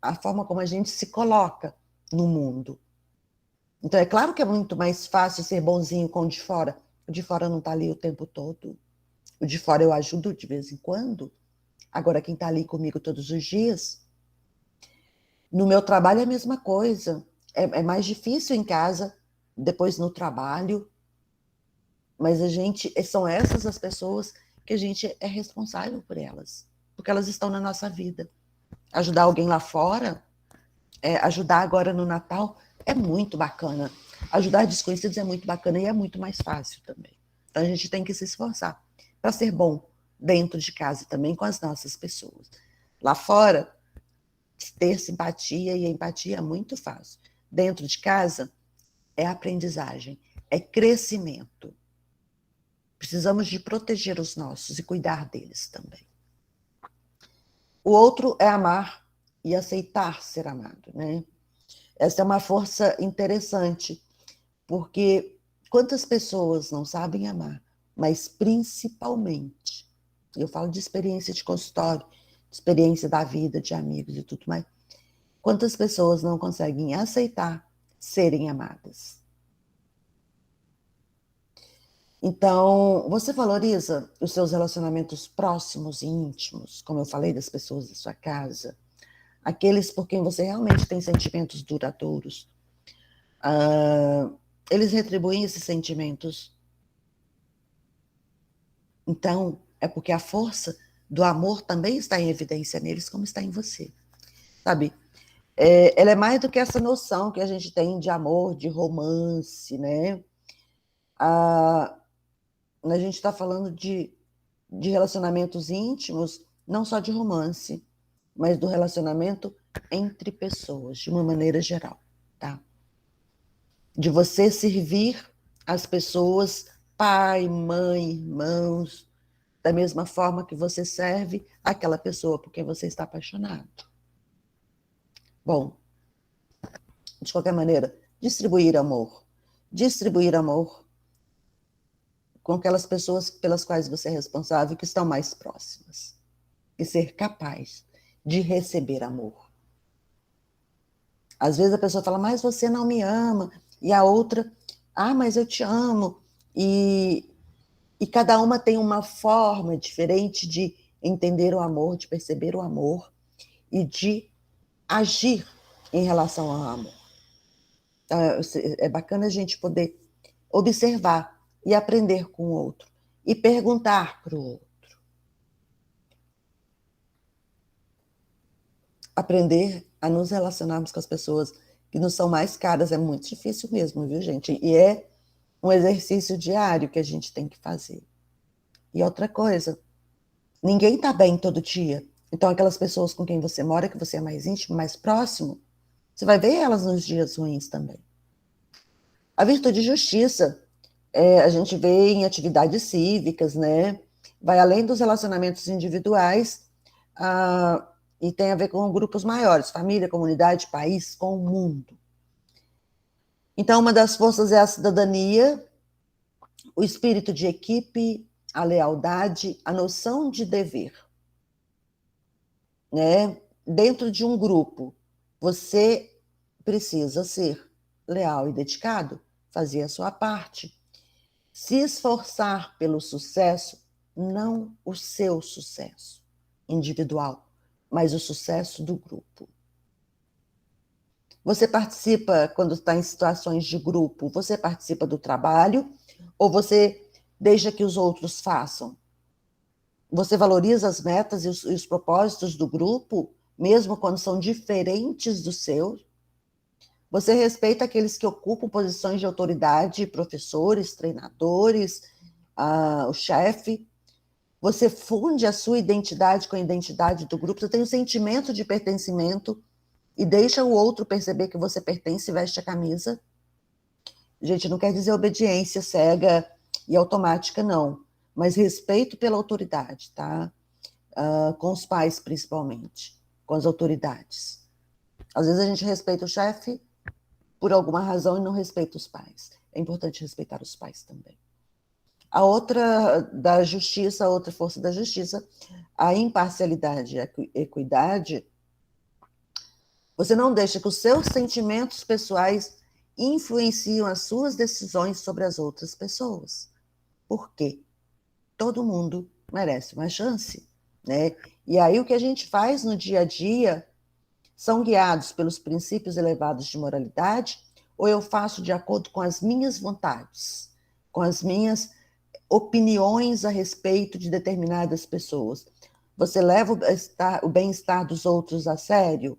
a forma como a gente se coloca no mundo. Então, é claro que é muito mais fácil ser bonzinho com o de fora. O de fora não está ali o tempo todo. O de fora eu ajudo de vez em quando. Agora, quem está ali comigo todos os dias, no meu trabalho é a mesma coisa. É mais difícil em casa, depois no trabalho. Mas são essas as pessoas que a gente é responsável por elas. Porque elas estão na nossa vida. Ajudar alguém lá fora, ajudar agora no Natal, é muito bacana. Ajudar desconhecidos é muito bacana e é muito mais fácil também. Então a gente tem que se esforçar para ser bom dentro de casa também com as nossas pessoas. Lá fora, ter simpatia e empatia é muito fácil. Dentro de casa, é aprendizagem, é crescimento. Precisamos de proteger os nossos e cuidar deles também. O outro é amar e aceitar ser amado, né? Essa é uma força interessante, porque quantas pessoas não sabem amar, mas principalmente, eu falo de experiência de consultório, de experiência da vida, de amigos e tudo mais, quantas pessoas não conseguem aceitar serem amadas? Então, você valoriza os seus relacionamentos próximos e íntimos, como eu falei, das pessoas da sua casa, aqueles por quem você realmente tem sentimentos duradouros. Eles retribuem esses sentimentos. Então, é porque a força do amor também está em evidência neles, como está em você. Sabe? Ela é mais do que essa noção que a gente tem de amor, de romance, né? A gente está falando de relacionamentos íntimos, não só de romance, mas do relacionamento entre pessoas, de uma maneira geral, tá? De você servir as pessoas, pai, mãe, irmãos, da mesma forma que você serve aquela pessoa por quem você está apaixonado. Bom, de qualquer maneira, distribuir amor. Distribuir amor com aquelas pessoas pelas quais você é responsável, que estão mais próximas. E ser capaz de receber amor. Às vezes a pessoa fala, mas você não me ama. E a outra, mas eu te amo. E cada uma tem uma forma diferente de entender o amor, de perceber o amor e de agir em relação ao amor. Então, é bacana a gente poder observar e aprender com o outro e perguntar para o outro. Aprender a nos relacionarmos com as pessoas que não são mais caras. É muito difícil mesmo, viu, gente? E é um exercício diário que a gente tem que fazer. E outra coisa, ninguém está bem todo dia. Então, aquelas pessoas com quem você mora, que você é mais íntimo, mais próximo, você vai ver elas nos dias ruins também. A virtude de justiça, a gente vê em atividades cívicas, né? Vai além dos relacionamentos individuais, e tem a ver com grupos maiores, família, comunidade, país, com o mundo. Então, uma das forças é a cidadania, o espírito de equipe, a lealdade, a noção de dever. Né? Dentro de um grupo, você precisa ser leal e dedicado, fazer a sua parte, se esforçar pelo sucesso, não o seu sucesso individual, mas o sucesso do grupo. Você participa, quando está em situações de grupo, você participa do trabalho ou você deixa que os outros façam? Você valoriza as metas e os propósitos do grupo, mesmo quando são diferentes dos seus? Você respeita aqueles que ocupam posições de autoridade, professores, treinadores, o chefe? Você funde a sua identidade com a identidade do grupo? Você tem um sentimento de pertencimento e deixa o outro perceber que você pertence e veste a camisa? Gente, não quer dizer obediência cega e automática, não. Mas respeito pela autoridade, tá? Com os pais, principalmente. Com as autoridades. Às vezes a gente respeita o chefe por alguma razão e não respeita os pais. É importante respeitar os pais também. A outra da justiça, a outra força da justiça, a imparcialidade e a equidade. Você não deixa que os seus sentimentos pessoais influenciam as suas decisões sobre as outras pessoas. Por quê? Todo mundo merece uma chance, né? E aí o que a gente faz no dia a dia são guiados pelos princípios elevados de moralidade, ou eu faço de acordo com as minhas vontades, com as minhas opiniões a respeito de determinadas pessoas. Você leva o bem-estar dos outros a sério?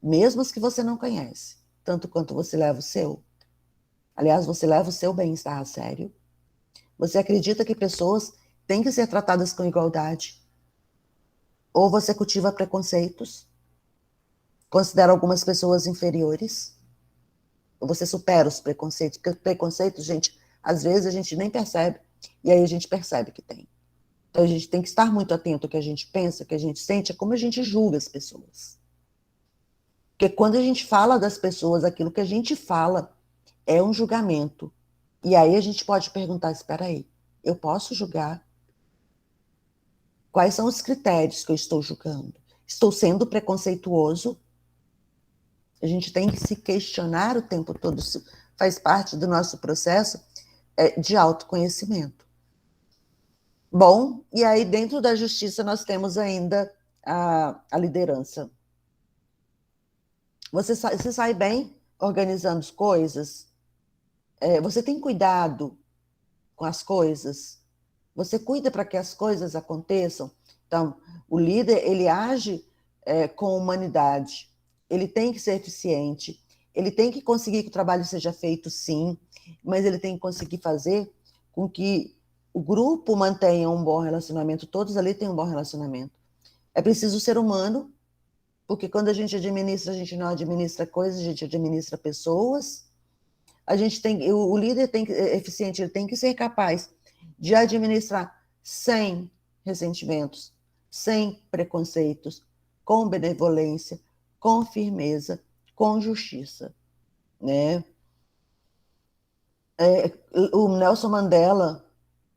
Mesmo os que você não conhece, tanto quanto você leva o seu. Aliás, você leva o seu bem-estar a sério? Você acredita que pessoas têm que ser tratadas com igualdade? Ou você cultiva preconceitos? Considera algumas pessoas inferiores? Ou você supera os preconceitos? Porque preconceitos, gente, às vezes a gente nem percebe, e aí a gente percebe que tem. Então a gente tem que estar muito atento ao que a gente pensa, ao que a gente sente, a como a gente julga as pessoas. Porque quando a gente fala das pessoas, aquilo que a gente fala é um julgamento. E aí a gente pode perguntar, espera aí, eu posso julgar? Quais são os critérios que eu estou julgando? Estou sendo preconceituoso? A gente tem que se questionar o tempo todo, isso faz parte do nosso processo de autoconhecimento. Bom, e aí dentro da justiça nós temos ainda a liderança. Você sai bem organizando as coisas? Você tem cuidado com as coisas? Você cuida para que as coisas aconteçam? Então, o líder, ele age com humanidade. Ele tem que ser eficiente. Ele tem que conseguir que o trabalho seja feito, sim, mas ele tem que conseguir fazer com que o grupo mantenha um bom relacionamento. Todos ali têm um bom relacionamento. É preciso ser humano, porque quando a gente não administra coisas, a gente administra pessoas. O líder tem que eficiente, ele tem que ser capaz de administrar sem ressentimentos, sem preconceitos, com benevolência, com firmeza, com justiça, né? O Nelson Mandela,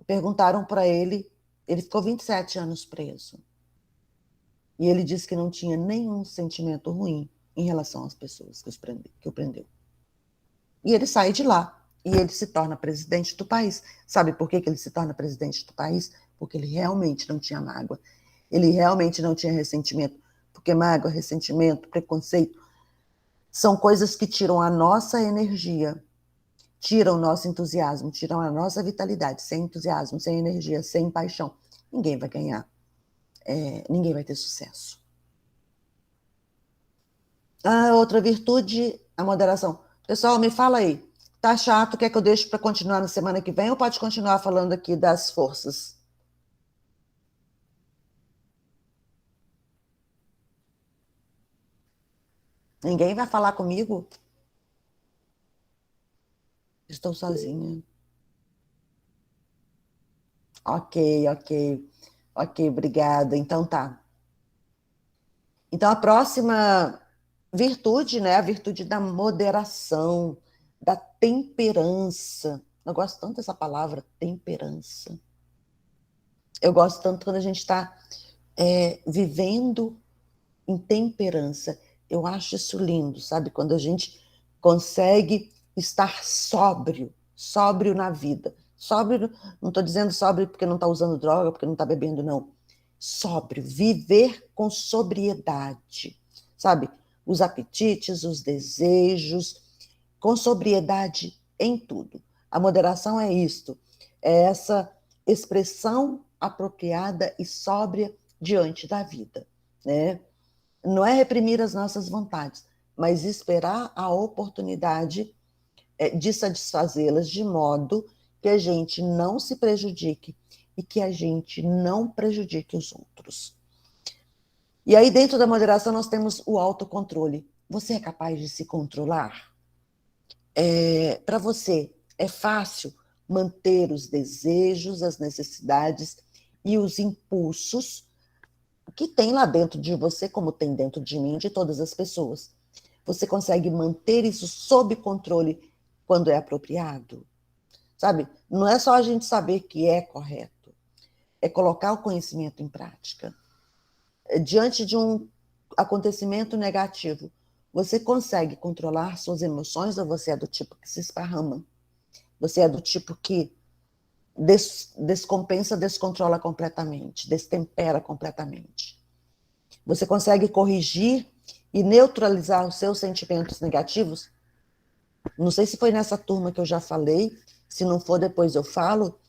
perguntaram para ele ficou 27 anos preso. E ele disse que não tinha nenhum sentimento ruim em relação às pessoas que o prendeu. E ele sai de lá. E ele se torna presidente do país. Sabe por que ele se torna presidente do país? Porque ele realmente não tinha mágoa. Ele realmente não tinha ressentimento. Porque mágoa, ressentimento, preconceito são coisas que tiram a nossa energia, tiram o nosso entusiasmo, tiram a nossa vitalidade. Sem entusiasmo, sem energia, sem paixão, ninguém vai ganhar. Ninguém vai ter sucesso. A outra virtude, a moderação. Pessoal, me fala aí. Tá chato? Quer que eu deixe para continuar na semana que vem ou pode continuar falando aqui das forças? Ninguém vai falar comigo? Estou sozinha. Ok, ok. Ok, obrigada. Então tá. Então a próxima virtude, né? A virtude da moderação, da temperança. Eu gosto tanto dessa palavra, temperança. Eu gosto tanto quando a gente está vivendo em temperança. Eu acho isso lindo, sabe? Quando a gente consegue estar sóbrio, sóbrio na vida. Sóbrio, não estou dizendo sóbrio porque não está usando droga, porque não está bebendo, não. Sóbrio, viver com sobriedade, sabe? Os apetites, os desejos, com sobriedade em tudo. A moderação é isto, é essa expressão apropriada e sóbria diante da vida, né? Não é reprimir as nossas vontades, mas esperar a oportunidade de satisfazê-las de modo que a gente não se prejudique e que a gente não prejudique os outros. E aí, dentro da moderação, nós temos o autocontrole. Você é capaz de se controlar? Para você, é fácil manter os desejos, as necessidades e os impulsos que tem lá dentro de você, como tem dentro de mim, de todas as pessoas. Você consegue manter isso sob controle quando é apropriado? Sabe? Não é só a gente saber que é correto, é colocar o conhecimento em prática. Diante de um acontecimento negativo, você consegue controlar suas emoções ou você é do tipo que se esparrama? Você é do tipo que descompensa, descontrola completamente, destempera completamente? Você consegue corrigir e neutralizar os seus sentimentos negativos? Não sei se foi nessa turma que eu já falei, se não for, depois eu falo.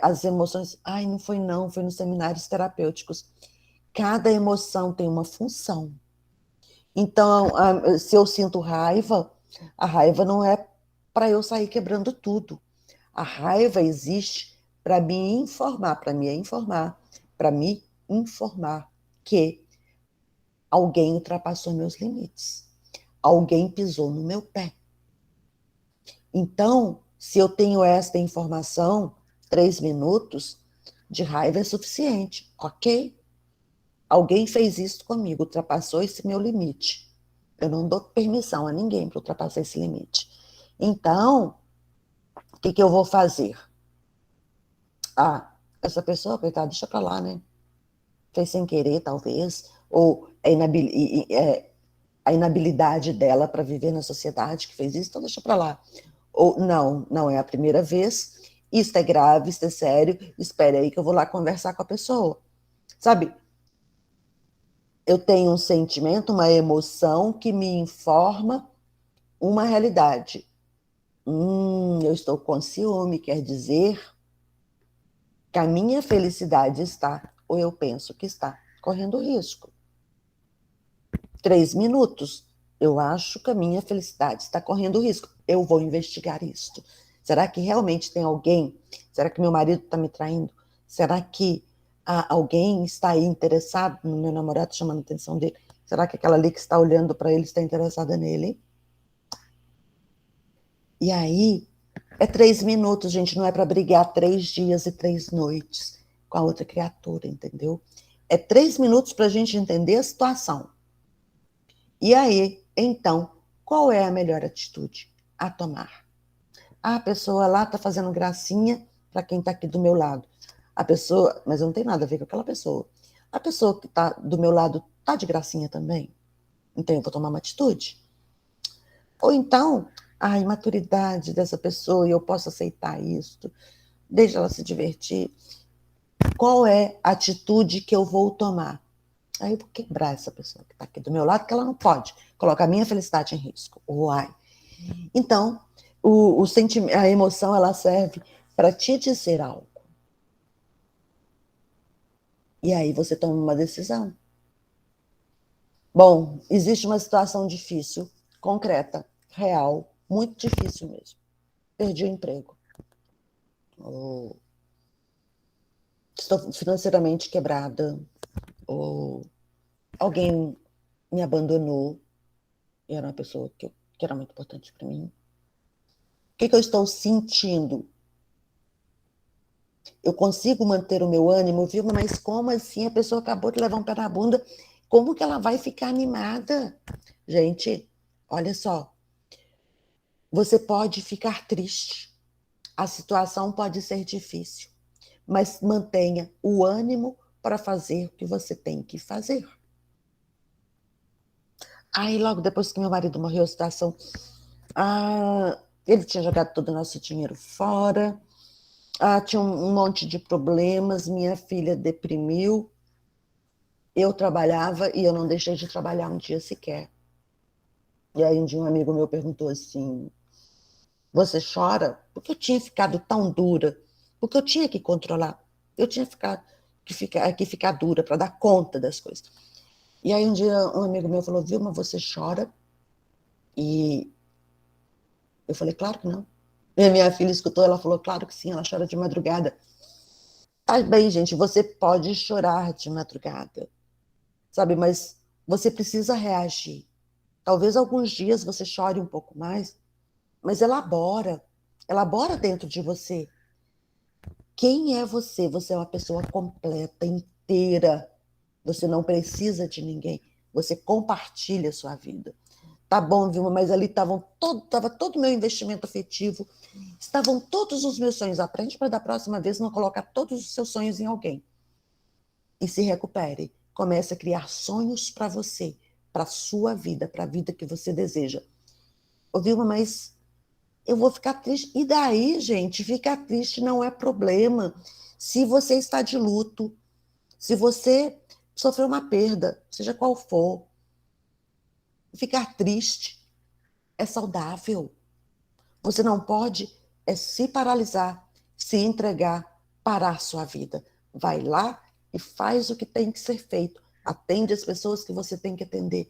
As emoções. Ai, não foi, não, foi nos seminários terapêuticos. Cada emoção tem uma função. Então, se eu sinto raiva, a raiva não é para eu sair quebrando tudo. A raiva existe para me informar, para me informar que alguém ultrapassou meus limites. Alguém pisou no meu pé. Então, se eu tenho esta informação, 3 minutos de raiva é suficiente, ok? Alguém fez isso comigo, ultrapassou esse meu limite. Eu não dou permissão a ninguém para ultrapassar esse limite. Então, o que eu vou fazer? Ah, essa pessoa, coitada, deixa para lá, né? Fez sem querer, talvez, ou a inabilidade dela para viver na sociedade que fez isso, então deixa para lá. Ou não, não é a primeira vez, isso é grave, isso é sério, espere aí que eu vou lá conversar com a pessoa. Sabe, eu tenho um sentimento, uma emoção que me informa uma realidade. Eu estou com ciúme, quer dizer que a minha felicidade está, ou eu penso que está, correndo risco. 3 minutos, eu acho que a minha felicidade está correndo risco. Eu vou investigar isso. Será que realmente tem alguém? Será que meu marido está me traindo? Será que alguém está aí interessado no meu namorado, chamando a atenção dele? Será que aquela ali que está olhando para ele está interessada nele? E aí, 3 minutos, gente, não é para brigar 3 dias e 3 noites com a outra criatura, entendeu? 3 minutos para a gente entender a situação. E aí, então, qual é a melhor atitude a tomar? A pessoa lá está fazendo gracinha para quem está aqui do meu lado. A pessoa, mas não tem nada a ver com aquela pessoa. A pessoa que está do meu lado está de gracinha também. Então eu vou tomar uma atitude. Ou então, a imaturidade dessa pessoa e eu posso aceitar isso. Deixa ela se divertir. Qual é a atitude que eu vou tomar? Aí eu vou quebrar essa pessoa que está aqui do meu lado, que ela não pode colocar a minha felicidade em risco. Uai. Então, a emoção, ela serve para te dizer algo. E aí você toma uma decisão. Bom, existe uma situação difícil, concreta, real, muito difícil mesmo. Perdi o emprego. Ou estou financeiramente quebrada. Ou alguém me abandonou. E era uma pessoa que era muito importante para mim. O que eu estou sentindo? Eu consigo manter o meu ânimo, viu? Mas como assim? A pessoa acabou de levar um pé na bunda. Como que ela vai ficar animada? Gente, olha só. Você pode ficar triste. A situação pode ser difícil. Mas mantenha o ânimo para fazer o que você tem que fazer. Aí, logo depois que meu marido morreu, a situação... ele tinha jogado todo o nosso dinheiro fora. Tinha um monte de problemas. Minha filha deprimiu. Eu trabalhava e eu não deixei de trabalhar um dia sequer. E aí um dia um amigo meu perguntou assim, você chora? Porque eu tinha ficado tão dura, porque eu tinha que controlar, eu tinha que ficar dura para dar conta das coisas. E aí um dia um amigo meu falou, Vilma, você chora? E eu falei, claro que não. E a minha filha escutou, ela falou, claro que sim, ela chora de madrugada. Tá bem, gente, você pode chorar de madrugada, sabe? Mas você precisa reagir. Talvez alguns dias você chore um pouco mais, mas elabora dentro de você. Quem é você? Você é uma pessoa completa, inteira. Você não precisa de ninguém. Você compartilha a sua vida. Tá bom, Vilma, mas ali estava todo o meu investimento afetivo, estavam todos os meus sonhos. Aprende para da próxima vez não colocar todos os seus sonhos em alguém. E se recupere. Comece a criar sonhos para você, para a sua vida, para a vida que você deseja. Ô, Vilma, mas eu vou ficar triste. E daí, gente, ficar triste não é problema. Se você está de luto, se você sofreu uma perda, seja qual for, ficar triste é saudável. Você não pode se paralisar, se entregar, parar sua vida. Vai lá e faz o que tem que ser feito. Atende as pessoas que você tem que atender.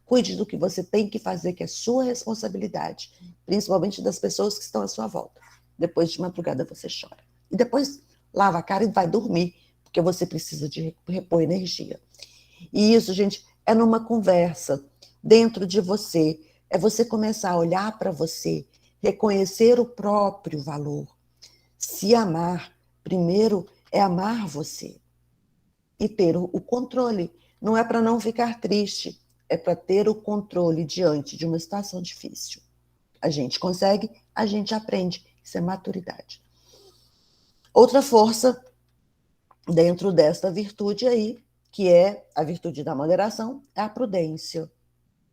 Cuide do que você tem que fazer, que é sua responsabilidade, principalmente das pessoas que estão à sua volta. Depois de madrugada você chora. E depois lava a cara e vai dormir, porque você precisa de repor energia. E isso, gente, é numa conversa dentro de você. É você começar a olhar para você, reconhecer o próprio valor. Se amar, primeiro é amar você e ter o controle. Não é para não ficar triste, é para ter o controle diante de uma situação difícil. A gente consegue, a gente aprende. Isso é maturidade. Outra força dentro desta virtude aí, que é a virtude da moderação, é a prudência.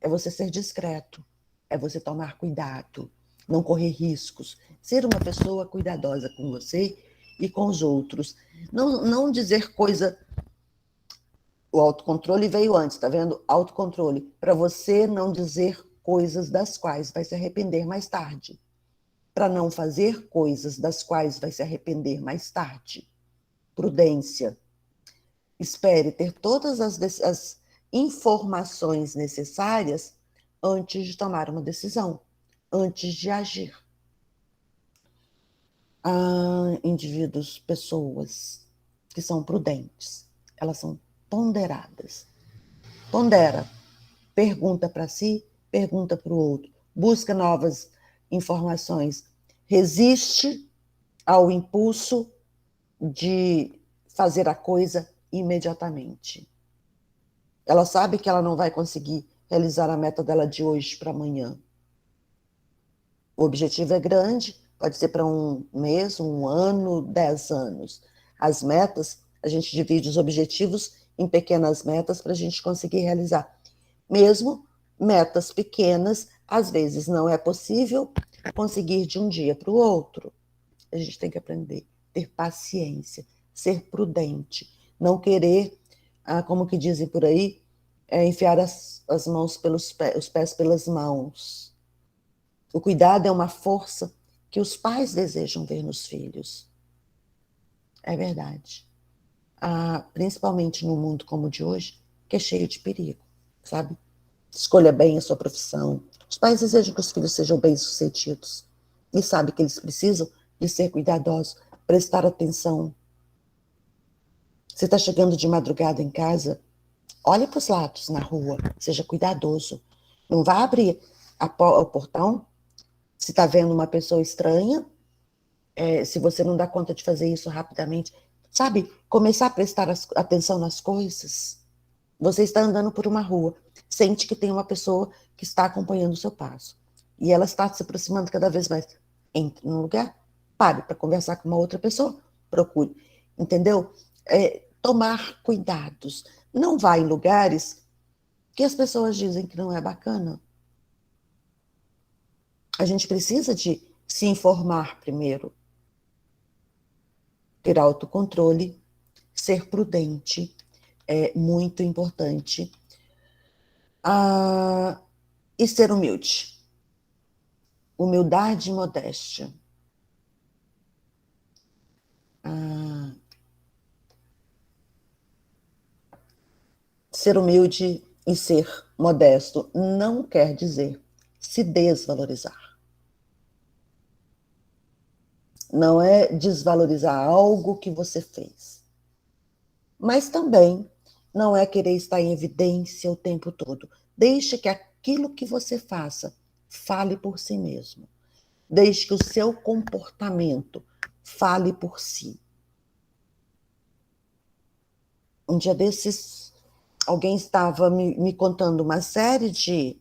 É você ser discreto, é você tomar cuidado, não correr riscos, ser uma pessoa cuidadosa com você e com os outros. Não dizer coisa... O autocontrole veio antes, tá vendo? Autocontrole, para você não dizer coisas das quais vai se arrepender mais tarde. Para não fazer coisas das quais vai se arrepender mais tarde. Prudência. Espere ter todas as informações necessárias antes de tomar uma decisão, antes de agir. Há indivíduos, pessoas que são prudentes, elas são ponderadas. Pondera, pergunta para si, pergunta para o outro, busca novas informações, resiste ao impulso de fazer a coisa imediatamente. Ela sabe que ela não vai conseguir realizar a meta dela de hoje para amanhã. O objetivo é grande, pode ser para um mês, um ano, 10 anos. As metas, a gente divide os objetivos em pequenas metas para a gente conseguir realizar. Mesmo metas pequenas, às vezes não é possível conseguir de um dia para o outro. A gente tem que aprender, ter paciência, ser prudente, não querer, como que dizem por aí, enfiar as mãos pelos pés, os pés pelas mãos. O cuidado é uma força que os pais desejam ver nos filhos. É verdade. Principalmente num mundo como o de hoje, que é cheio de perigo. sabe? Escolha bem a sua profissão. Os pais desejam que os filhos sejam bem-sucedidos e sabem que eles precisam de ser cuidadosos, prestar atenção. Você está chegando de madrugada em casa, olhe para os lados na rua, seja cuidadoso. Não vá abrir o portão se está vendo uma pessoa estranha, se você não dá conta de fazer isso rapidamente. Sabe, começar a prestar atenção nas coisas. Você está andando por uma rua, sente que tem uma pessoa que está acompanhando o seu passo. E ela está se aproximando cada vez mais. Entre num lugar, pare para conversar com uma outra pessoa, procure. Entendeu? Tomar cuidados. Não vá em lugares que as pessoas dizem que não é bacana. A gente precisa de se informar primeiro. Ter autocontrole, ser prudente, é muito importante. E ser humilde. Humildade e modéstia. Ser humilde e ser modesto não quer dizer se desvalorizar. Não é desvalorizar algo que você fez. Mas também não é querer estar em evidência o tempo todo. Deixe que aquilo que você faça fale por si mesmo. Deixe que o seu comportamento fale por si. Um dia desses, alguém estava me contando uma série de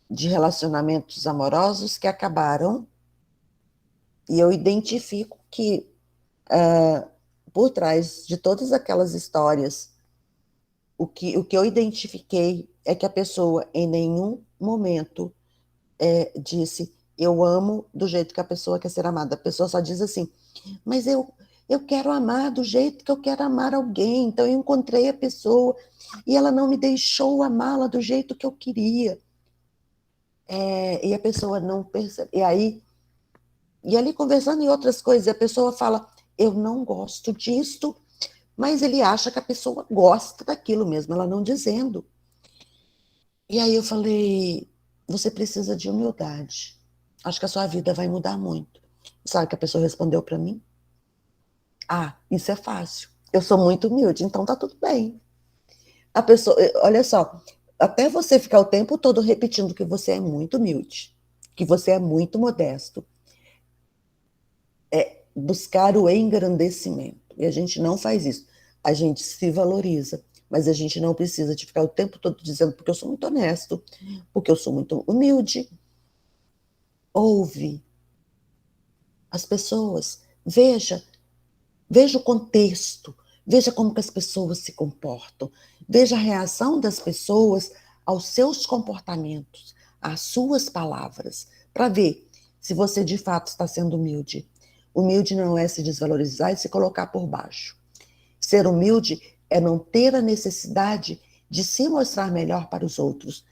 relacionamentos amorosos que acabaram, e eu identifico que por trás de todas aquelas histórias, o que eu identifiquei é que a pessoa em nenhum momento disse, eu amo do jeito que a pessoa quer ser amada. A pessoa só diz assim, mas eu quero amar do jeito que eu quero amar alguém. Então eu encontrei a pessoa e ela não me deixou amá-la do jeito que eu queria. E a pessoa não percebe. E ali conversando em outras coisas, a pessoa fala, eu não gosto disto, mas ele acha que a pessoa gosta daquilo mesmo, ela não dizendo. E aí eu falei, você precisa de humildade. Acho que a sua vida vai mudar muito. Sabe o que a pessoa respondeu para mim? Isso é fácil. Eu sou muito humilde, então tá tudo bem. A pessoa, olha só, até você ficar o tempo todo repetindo que você é muito humilde, que você é muito modesto, buscar o engrandecimento. E a gente não faz isso. A gente se valoriza, mas a gente não precisa de ficar o tempo todo dizendo porque eu sou muito honesto, porque eu sou muito humilde. Ouve as pessoas, veja o contexto, veja como que as pessoas se comportam, veja a reação das pessoas aos seus comportamentos, às suas palavras, para ver se você de fato está sendo humilde. Humilde não é se desvalorizar e se colocar por baixo. Ser humilde é não ter a necessidade de se mostrar melhor para os outros.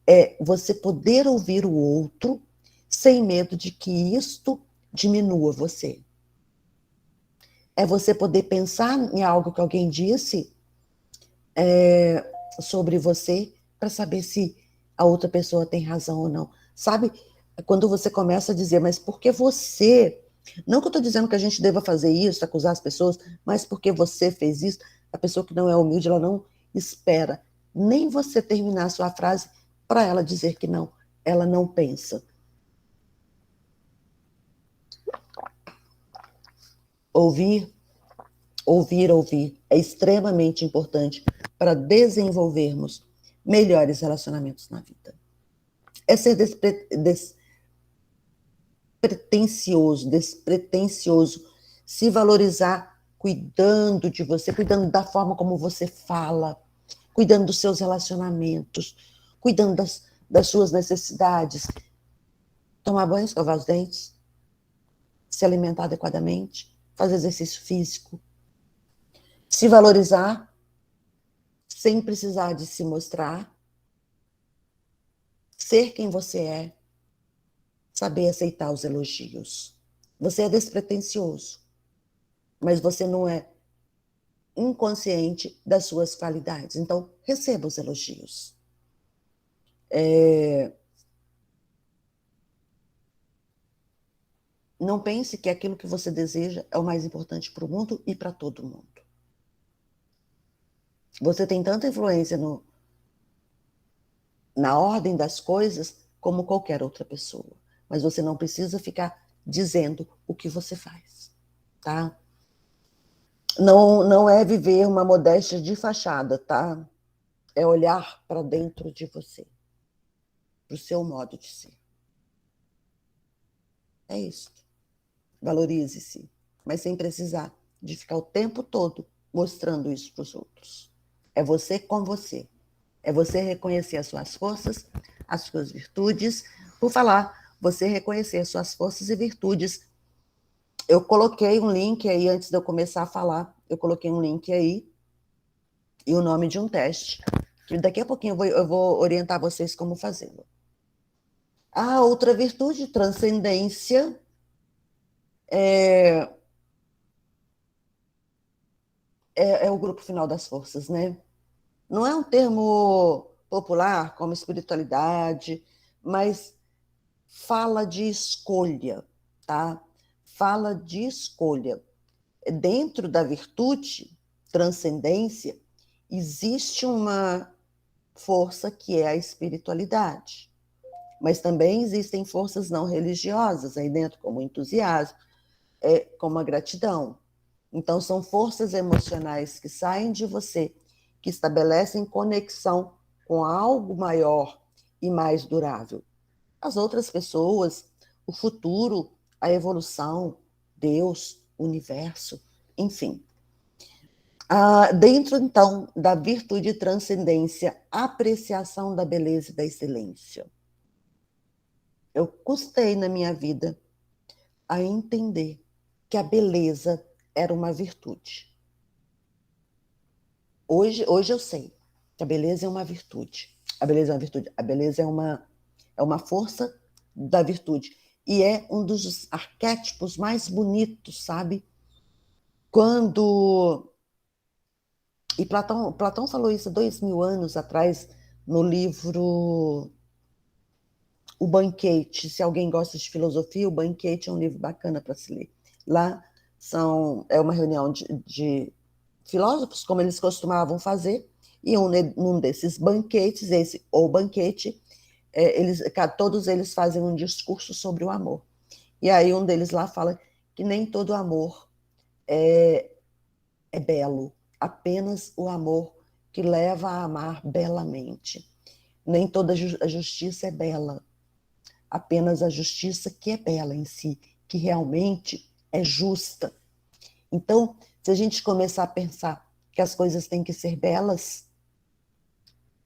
É você poder ouvir o outro sem medo de que isto diminua você. É você poder pensar em algo que alguém disse sobre você para saber se a outra pessoa tem razão ou não. Sabe? Quando você começa a dizer, mas por que você... Não que eu estou dizendo que a gente deva fazer isso, acusar as pessoas, mas porque você fez isso, a pessoa que não é humilde, ela não espera nem você terminar a sua frase para ela dizer que não. Ela não pensa. Ouvir é extremamente importante para desenvolvermos melhores relacionamentos na vida. É ser despretensioso, se valorizar cuidando de você, cuidando da forma como você fala, cuidando dos seus relacionamentos, cuidando das suas necessidades. Tomar banho, escovar os dentes, se alimentar adequadamente, fazer exercício físico, se valorizar sem precisar de se mostrar, ser quem você é, saber aceitar os elogios. Você é despretensioso, mas você não é inconsciente das suas qualidades. Então, receba os elogios. Não pense que aquilo que você deseja é o mais importante para o mundo e para todo mundo. Você tem tanta influência na ordem das coisas como qualquer outra pessoa. Mas você não precisa ficar dizendo o que você faz, tá? Não é viver uma modéstia de fachada, tá? É olhar para dentro de você, para o seu modo de ser. É isso. Valorize-se, mas sem precisar de ficar o tempo todo mostrando isso para os outros. É você com você. É você reconhecer as suas forças, as suas virtudes. Por falar, você reconhecer as suas forças e virtudes. Eu coloquei um link aí, antes de eu começar a falar, eu coloquei um link aí e o nome de um teste, que daqui a pouquinho eu vou orientar vocês como fazê-lo. A outra virtude, transcendência, é o grupo final das forças, né? Não é um termo popular como espiritualidade, mas fala de escolha, tá? Fala de escolha. Dentro da virtude, transcendência, existe uma força que é a espiritualidade. Mas também existem forças não religiosas aí dentro, como o entusiasmo, como a gratidão. Então, são forças emocionais que saem de você, que estabelecem conexão com algo maior e mais durável. As outras pessoas, o futuro, a evolução, Deus, o universo, enfim. Dentro, então, da virtude e transcendência, apreciação da beleza e da excelência. Eu custei na minha vida a entender que a beleza era uma virtude. Hoje eu sei que a beleza é uma virtude. A beleza é uma virtude. A beleza é uma força da virtude. E é um dos arquétipos mais bonitos, sabe? E Platão falou isso há 2000 anos atrás, no livro O Banquete. Se alguém gosta de filosofia, O Banquete é um livro bacana para se ler. Lá é uma reunião de filósofos, como eles costumavam fazer, e num desses banquetes, O Banquete, todos eles fazem um discurso sobre o amor. E aí um deles lá fala que nem todo amor é belo, apenas o amor que leva a amar belamente. Nem toda a justiça é bela, apenas a justiça que é bela em si, que realmente é justa. Então, se a gente começar a pensar que as coisas têm que ser belas,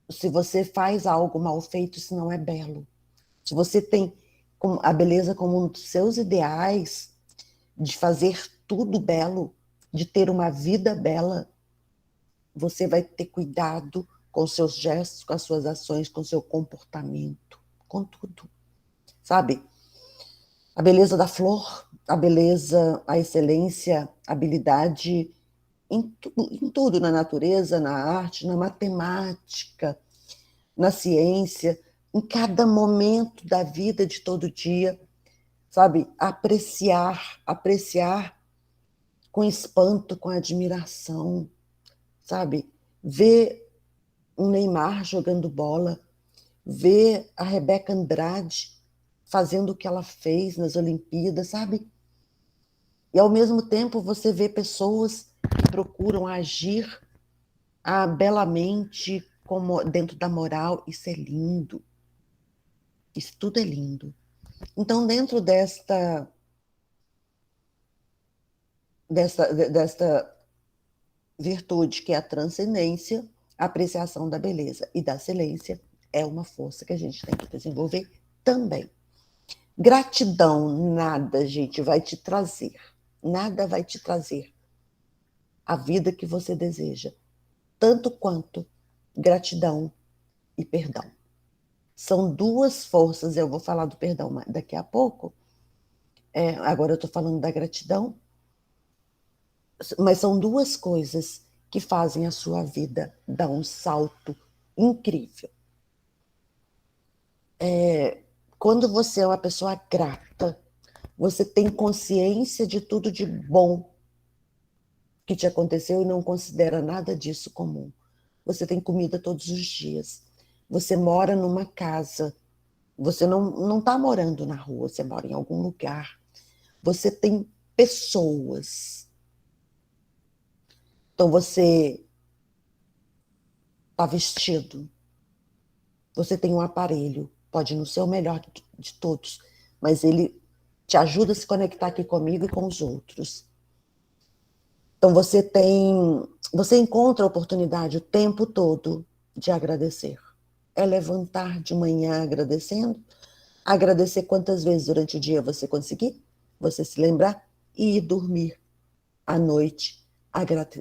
se você faz algo mal feito, isso não é belo. Se você tem a beleza como um dos seus ideais, de fazer tudo belo, de ter uma vida bela, você vai ter cuidado com seus gestos, com as suas ações, com seu comportamento, com tudo, sabe? A beleza da flor, a beleza, a excelência, a habilidade em tudo, na natureza, na arte, na matemática, na ciência, em cada momento da vida de todo dia, sabe? Apreciar com espanto, com admiração, sabe? Ver um Neymar jogando bola, ver a Rebeca Andrade fazendo o que ela fez nas Olimpíadas, sabe? E, ao mesmo tempo, você vê pessoas que procuram agir belamente como dentro da moral. Isso é lindo. Isso tudo é lindo. Então, dentro desta virtude que é a transcendência, a apreciação da beleza e da excelência é uma força que a gente tem que desenvolver também. Gratidão, nada, gente, vai te trazer. Nada vai te trazer a vida que você deseja, tanto quanto gratidão e perdão. São duas forças, eu vou falar do perdão daqui a pouco, agora eu estou falando da gratidão, mas são duas coisas que fazem a sua vida dar um salto incrível. quando você é uma pessoa grata, você tem consciência de tudo de bom que te aconteceu e não considera nada disso comum. Você tem comida todos os dias. Você mora numa casa. Você não está morando na rua, você mora em algum lugar. Você tem pessoas. Então você está vestido. Você tem um aparelho. Pode não ser o melhor de todos, mas ele te ajuda a se conectar aqui comigo e com os outros. Então você encontra a oportunidade o tempo todo de agradecer. É levantar de manhã agradecendo, agradecer quantas vezes durante o dia você conseguir, você se lembrar, e ir dormir à noite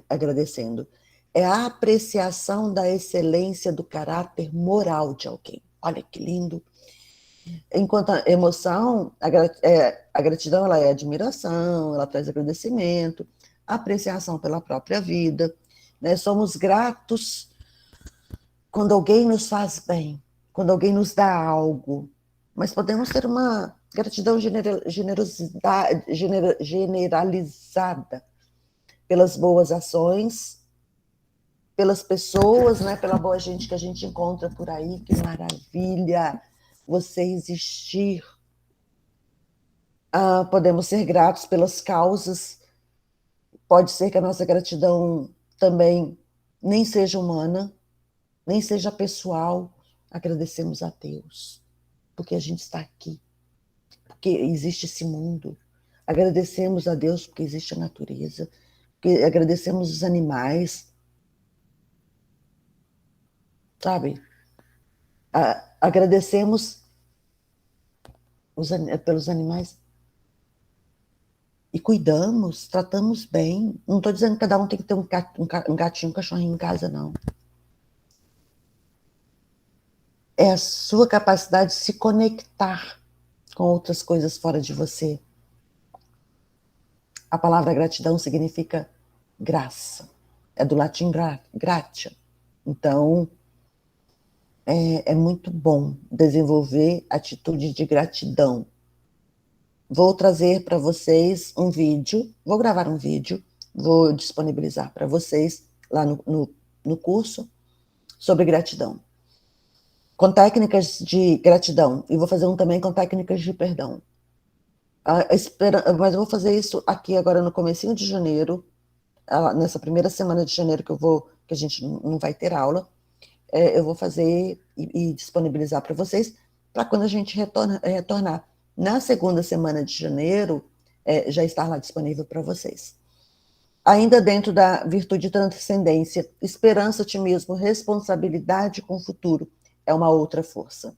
agradecendo. É a apreciação da excelência do caráter moral de alguém. Olha que lindo. Enquanto a emoção, a gratidão ela é admiração, ela traz agradecimento, apreciação pela própria vida. Né? Somos gratos quando alguém nos faz bem, quando alguém nos dá algo. Mas podemos ter uma gratidão generalizada pelas boas ações, pelas pessoas, né? Pela boa gente que a gente encontra por aí. Que maravilha você existir. Podemos ser gratos pelas causas. Pode ser que a nossa gratidão também nem seja humana, nem seja pessoal. Agradecemos a Deus, porque a gente está aqui, porque existe esse mundo. Agradecemos a Deus porque existe a natureza, porque agradecemos os animais, sabe? Agradecemos pelos animais e cuidamos, tratamos bem. Não estou dizendo que cada um tem que ter um gatinho, um cachorrinho em casa, não. É a sua capacidade de se conectar com outras coisas fora de você. A palavra gratidão significa graça. É do latim gratia. Então, é muito bom desenvolver atitude de gratidão. Vou trazer para vocês um vídeo, vou gravar um vídeo, vou disponibilizar para vocês lá no curso sobre gratidão. Com técnicas de gratidão, e vou fazer um também com técnicas de perdão. Mas eu vou fazer isso aqui agora no comecinho de janeiro, nessa primeira semana de janeiro que a gente não vai ter aula, eu vou fazer e disponibilizar para vocês, para quando a gente retornar na segunda semana de janeiro, já estar lá disponível para vocês. Ainda dentro da virtude de transcendência, esperança, otimismo, responsabilidade com o futuro, é uma outra força.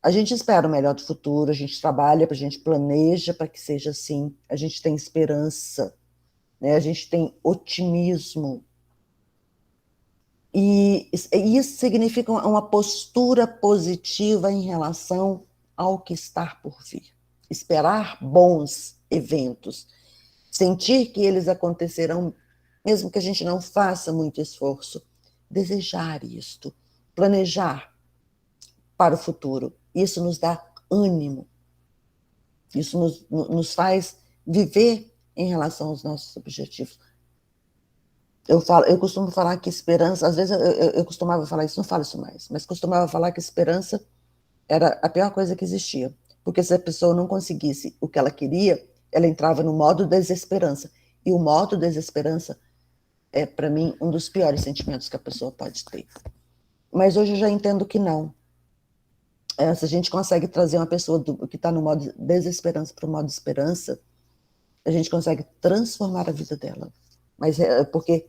A gente espera o melhor do futuro, a gente trabalha, a gente planeja para que seja assim, a gente tem esperança, né? A gente tem otimismo. E isso significa uma postura positiva em relação ao que está por vir. Esperar bons eventos, sentir que eles acontecerão, mesmo que a gente não faça muito esforço. Desejar isto, planejar para o futuro. Isso nos dá ânimo. Isso nos faz viver em relação aos nossos objetivos. Eu costumo falar que esperança, às vezes eu costumava falar isso, não falo isso mais, mas costumava falar que esperança era a pior coisa que existia. Porque se a pessoa não conseguisse o que ela queria, ela entrava no modo desesperança. E o modo desesperança é, para mim, um dos piores sentimentos que a pessoa pode ter. Mas hoje eu já entendo que não. Se a gente consegue trazer uma pessoa que está no modo desesperança para o modo esperança, a gente consegue transformar a vida dela. Mas porque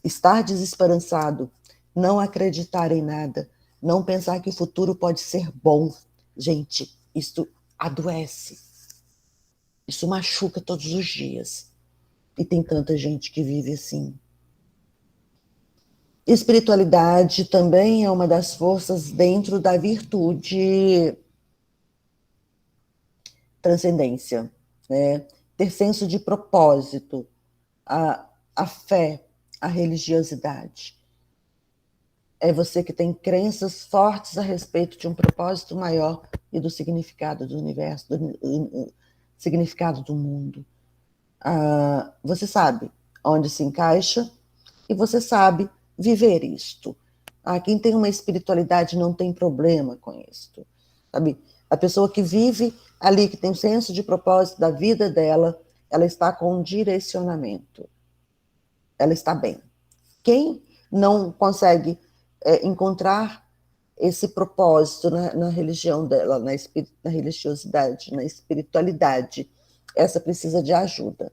estar desesperançado, não acreditar em nada, não pensar que o futuro pode ser bom, gente, isso adoece. Isso machuca todos os dias. E tem tanta gente que vive assim. Espiritualidade também é uma das forças dentro da virtude transcendência, né? Ter senso de propósito, a fé, a religiosidade. É você que tem crenças fortes a respeito de um propósito maior e do significado do universo, do significado do mundo. Você sabe onde se encaixa e você sabe viver isto. Quem tem uma espiritualidade não tem problema com isto. Sabe? A pessoa que vive ali, que tem um senso de propósito da vida dela, ela está com um direcionamento. Ela está bem. Quem não consegue encontrar esse propósito na religião dela, na religiosidade, na espiritualidade, essa precisa de ajuda.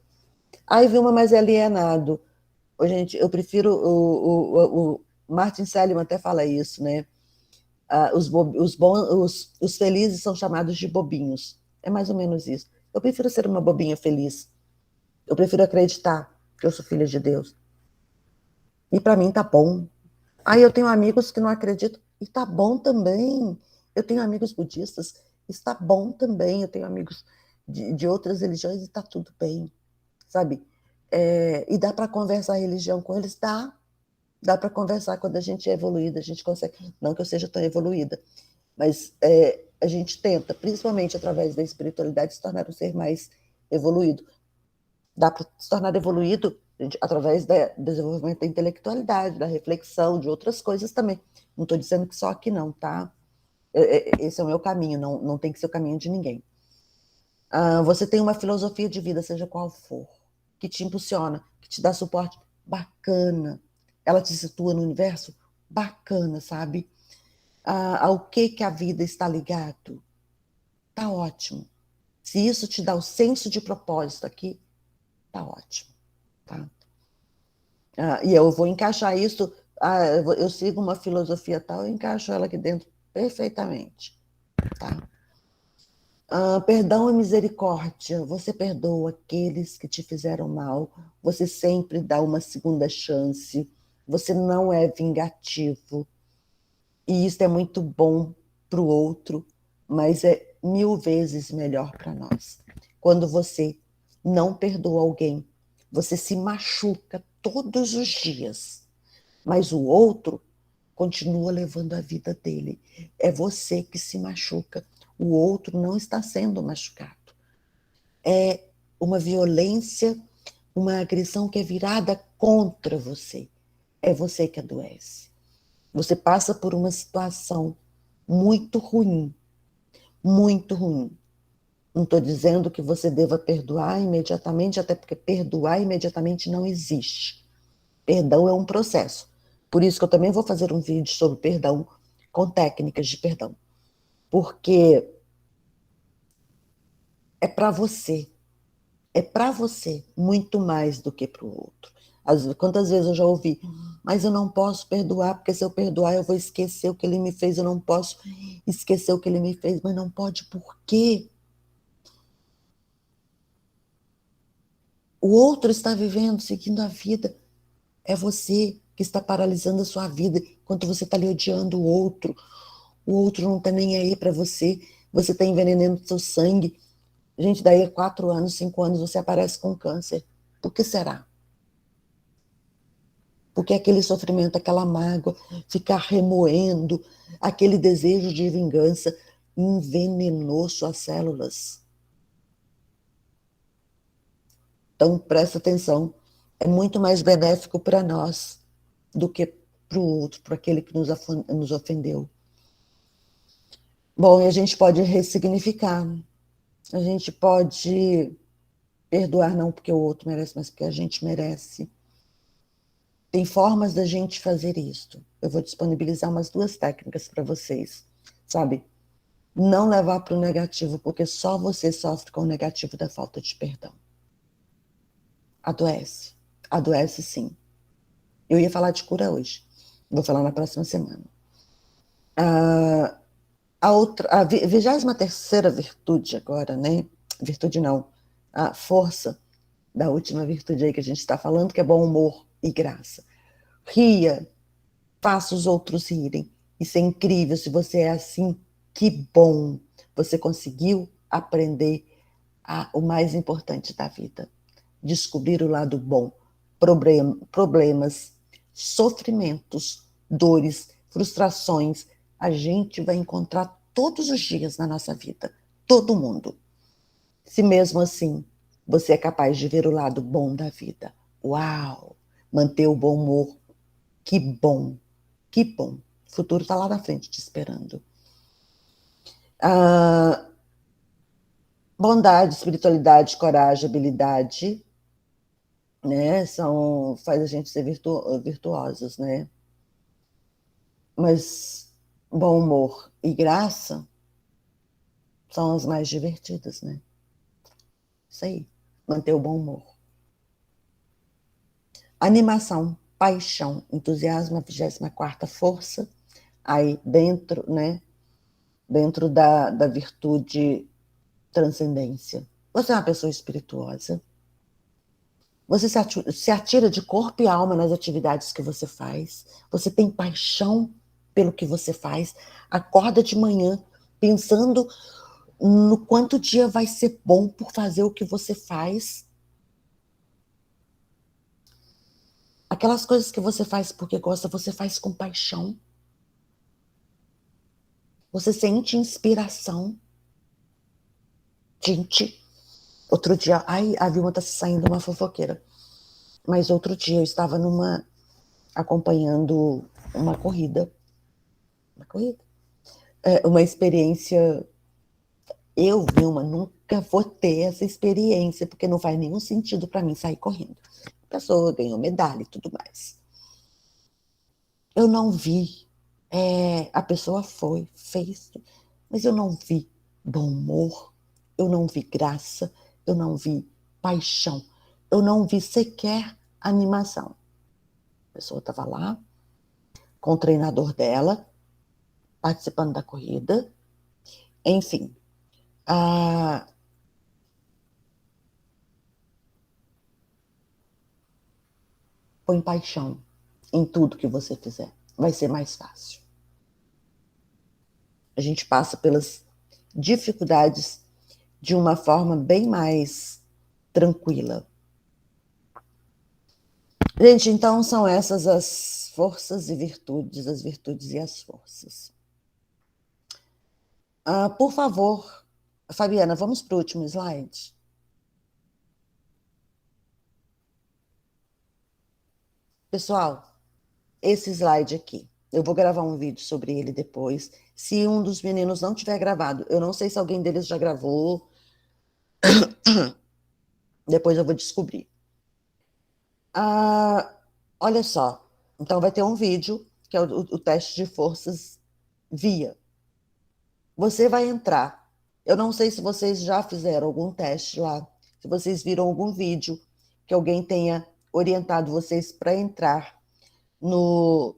Aí vem uma mais alienado. Gente, eu prefiro, o Martin Seligman até fala isso, né? Os felizes são chamados de bobinhos. É mais ou menos isso. Eu prefiro ser uma bobinha feliz. Eu prefiro acreditar que eu sou filha de Deus. E para mim tá bom. Aí eu tenho amigos que não acreditam, e tá bom também. Eu tenho amigos budistas, está bom também. Eu tenho amigos de outras religiões e tá tudo bem, sabe? E dá para conversar religião com eles? Dá para conversar. Quando a gente é evoluída, a gente consegue. Não que eu seja tão evoluída, mas a gente tenta, principalmente através da espiritualidade, se tornar um ser mais evoluído. Dá para se tornar evoluído através do desenvolvimento da intelectualidade, da reflexão, de outras coisas também. Não estou dizendo que só aqui não, tá? Esse é o meu caminho, não tem que ser o caminho de ninguém. Você tem uma filosofia de vida, seja qual for, que te impulsiona, que te dá suporte, bacana. Ela te situa no universo, bacana, sabe? Ao que a vida está ligado, tá ótimo. Se isso te dá o senso de propósito aqui, tá ótimo, tá? E eu vou encaixar isso, eu sigo uma filosofia tal, eu encaixo ela aqui dentro perfeitamente, tá? Perdão e misericórdia, você perdoa aqueles que te fizeram mal, você sempre dá uma segunda chance, você não é vingativo, e isso é muito bom para o outro, mas é 1000 vezes melhor para nós. Quando você não perdoa alguém, você se machuca todos os dias, mas o outro continua levando a vida dele. É você que se machuca, o outro não está sendo machucado. É uma violência, uma agressão que é virada contra você. É você que adoece. Você passa por uma situação muito ruim, muito ruim. Não estou dizendo que você deva perdoar imediatamente, até porque perdoar imediatamente não existe. Perdão é um processo. Por isso que eu também vou fazer um vídeo sobre perdão, com técnicas de perdão. Porque é para você. É para você, muito mais do que para o outro. Quantas vezes eu já ouvi, mas eu não posso perdoar, porque se eu perdoar eu vou esquecer o que ele me fez, eu não posso esquecer o que ele me fez, mas não pode por quê? O outro está vivendo, seguindo a vida, é você que está paralisando a sua vida, enquanto você está ali odiando o outro não está nem aí para você, você está envenenando o seu sangue. Gente, daí a 4 anos, 5 anos, você aparece com câncer. Por que será? Porque aquele sofrimento, aquela mágoa, ficar remoendo, aquele desejo de vingança, envenenou suas células. Então, presta atenção, é muito mais benéfico para nós do que para o outro, para aquele que nos ofendeu. Bom, e a gente pode ressignificar, a gente pode perdoar não porque o outro merece, mas porque a gente merece. Tem formas da gente fazer isso. Eu vou disponibilizar umas 2 técnicas para vocês, sabe? Não levar para o negativo, porque só você sofre com o negativo da falta de perdão. Adoece. Adoece sim. Eu ia falar de cura hoje. Vou falar na próxima semana. A 23ª virtude agora, né? Virtude não. A força da última virtude aí que a gente está falando, que é bom humor e graça. Ria, faça os outros rirem. Isso é incrível, se você é assim, que bom. Você conseguiu aprender o mais importante da vida. Descobrir o lado bom. Problemas, sofrimentos, dores frustrações, a gente vai encontrar todos os dias na nossa vida, todo mundo. Se mesmo assim você é capaz de ver o lado bom da vida, uau, manter o bom humor, que bom, que bom. O futuro está lá na frente te esperando. Bondade, espiritualidade, coragem, habilidade, né, faz a gente ser virtuosos, né? Mas bom humor e graça são as mais divertidas, né? Isso aí, manter o bom humor. Animação, paixão, entusiasmo, a 24ª força, aí dentro, né? Dentro da virtude, transcendência. Você é uma pessoa espirituosa. Você se atira de corpo e alma nas atividades que você faz. Você tem paixão pelo que você faz. Acorda de manhã pensando no quanto o dia vai ser bom por fazer o que você faz. Aquelas coisas que você faz porque gosta, você faz com paixão. Você sente inspiração. Gente, outro dia, ai, a Vilma tá se saindo uma fofoqueira. Mas outro dia eu estava acompanhando uma corrida. Uma experiência. Eu, Vilma, nunca vou ter essa experiência, porque não faz nenhum sentido para mim sair correndo. A pessoa ganhou medalha e tudo mais. Eu não vi. A pessoa foi, fez, mas eu não vi bom humor, eu não vi graça, eu não vi paixão, eu não vi sequer animação. A pessoa estava lá, com o treinador dela, participando da corrida, enfim. Põe paixão em tudo que você fizer, vai ser mais fácil. A gente passa pelas dificuldades de uma forma bem mais tranquila. Gente, então são essas as forças e virtudes, as virtudes e as forças. Por favor, Fabiana, vamos para o último slide. Pessoal, esse slide aqui, eu vou gravar um vídeo sobre ele depois. Se um dos meninos não tiver gravado, eu não sei se alguém deles já gravou, depois eu vou descobrir. Olha só, então vai ter um vídeo, que é o teste de forças via. Você vai entrar. Eu não sei se vocês já fizeram algum teste lá, se vocês viram algum vídeo que alguém tenha orientado vocês para entrar no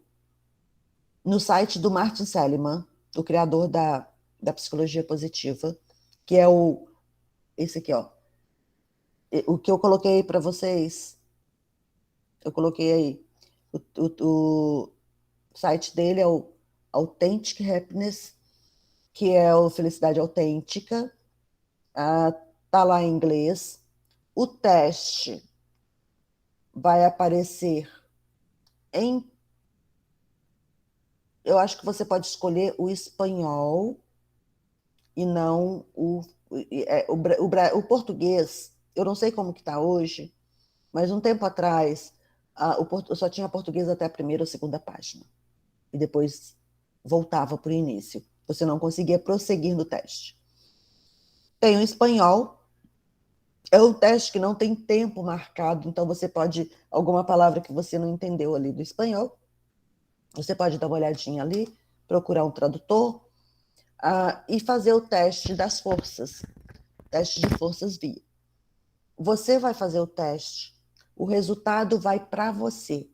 site do Martin Seligman, o criador da psicologia positiva, que é esse aqui, ó. O que eu coloquei para vocês, eu coloquei aí. O site dele é o Authentic Happiness, que é o Felicidade Autêntica. Tá lá em inglês. O teste vai aparecer eu acho que você pode escolher o espanhol e não o português. Eu não sei como que está hoje, mas um tempo atrás eu só tinha português até a primeira ou segunda página. E depois voltava para o início. Você não conseguia prosseguir no teste. Tem o espanhol. É um teste que não tem tempo marcado, então você pode, alguma palavra que você não entendeu ali do espanhol, você pode dar uma olhadinha ali, procurar um tradutor e fazer o teste das forças, teste de forças via. Você vai fazer o teste, o resultado vai para você.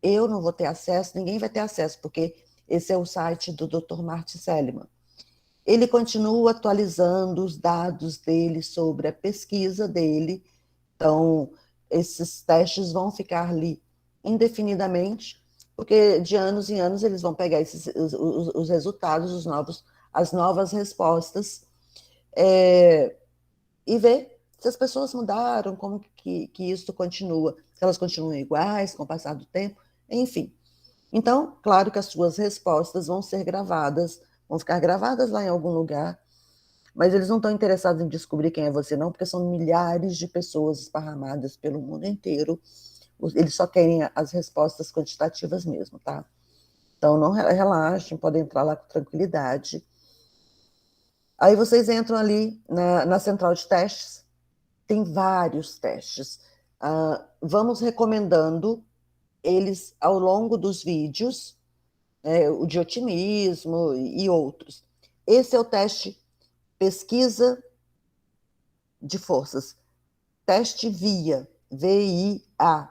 Eu não vou ter acesso, ninguém vai ter acesso, porque esse é o site do Dr. Martin Seligman. Ele continua atualizando os dados dele sobre a pesquisa dele, então esses testes vão ficar ali indefinidamente, porque de anos em anos eles vão pegar os resultados, as novas respostas, e ver se as pessoas mudaram, como que isso continua, se elas continuam iguais com o passar do tempo, enfim. Então, claro que as suas respostas vão ser gravadas, vão ficar gravadas lá em algum lugar, mas eles não estão interessados em descobrir quem é você, não, porque são milhares de pessoas esparramadas pelo mundo inteiro. Eles só querem as respostas quantitativas mesmo, tá? Então, não relaxem, podem entrar lá com tranquilidade. Aí vocês entram ali na central de testes, tem vários testes. Vamos recomendando eles ao longo dos vídeos, o de otimismo e outros. Esse é o teste pesquisa de forças, teste VIA, VIA.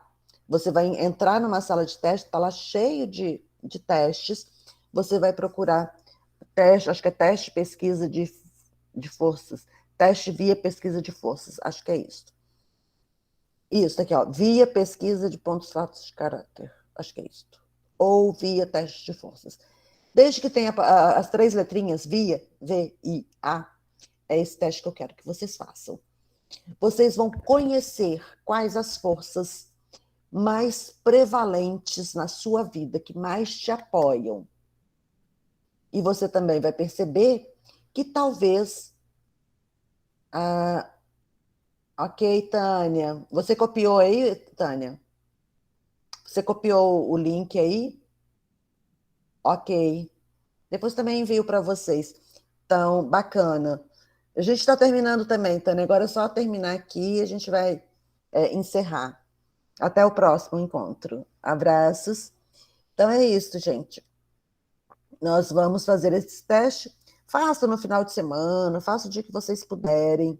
Você vai entrar numa sala de teste, está lá cheio de testes, você vai procurar teste, acho que é teste pesquisa de forças, teste via pesquisa de forças, acho que é isso. Isso, aqui, ó, via pesquisa de pontos fatos de caráter, acho que é isso. Ou via teste de forças. Desde que tenha as 3 letrinhas, via, V-I-A, é esse teste que eu quero que vocês façam. Vocês vão conhecer quais as forças mais prevalentes na sua vida, que mais te apoiam. E você também vai perceber que talvez... ok, Tânia. Você copiou aí, Tânia? Você copiou o link aí? Ok. Depois também envio para vocês. Então, bacana. A gente está terminando também, Tânia. Agora é só terminar aqui e a gente vai encerrar. Até o próximo encontro. Abraços. Então é isso, gente. Nós vamos fazer esse teste. Faça no final de semana, faça o dia que vocês puderem.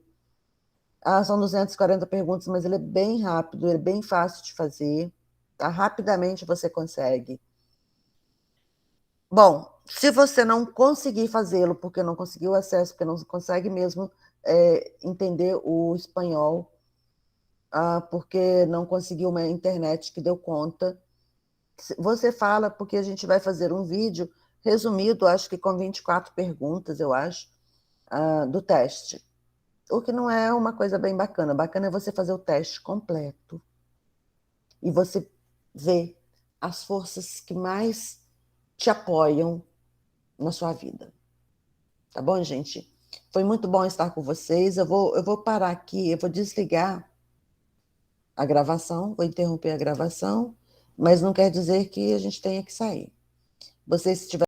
São 240 perguntas, mas ele é bem rápido, ele é bem fácil de fazer. Tá? Rapidamente você consegue. Bom, se você não conseguir fazê-lo porque não conseguiu acesso, porque não consegue mesmo entender o espanhol, porque não conseguiu uma internet que deu conta, você fala, porque a gente vai fazer um vídeo resumido, acho que com 24 perguntas, eu acho, do teste. O que não é uma coisa bem bacana. Bacana é você fazer o teste completo e você ver as forças que mais te apoiam na sua vida. Tá bom, gente? Foi muito bom estar com vocês. Eu vou parar aqui, eu vou desligar a gravação, vou interromper a gravação, mas não quer dizer que a gente tenha que sair. Vocês, se tiver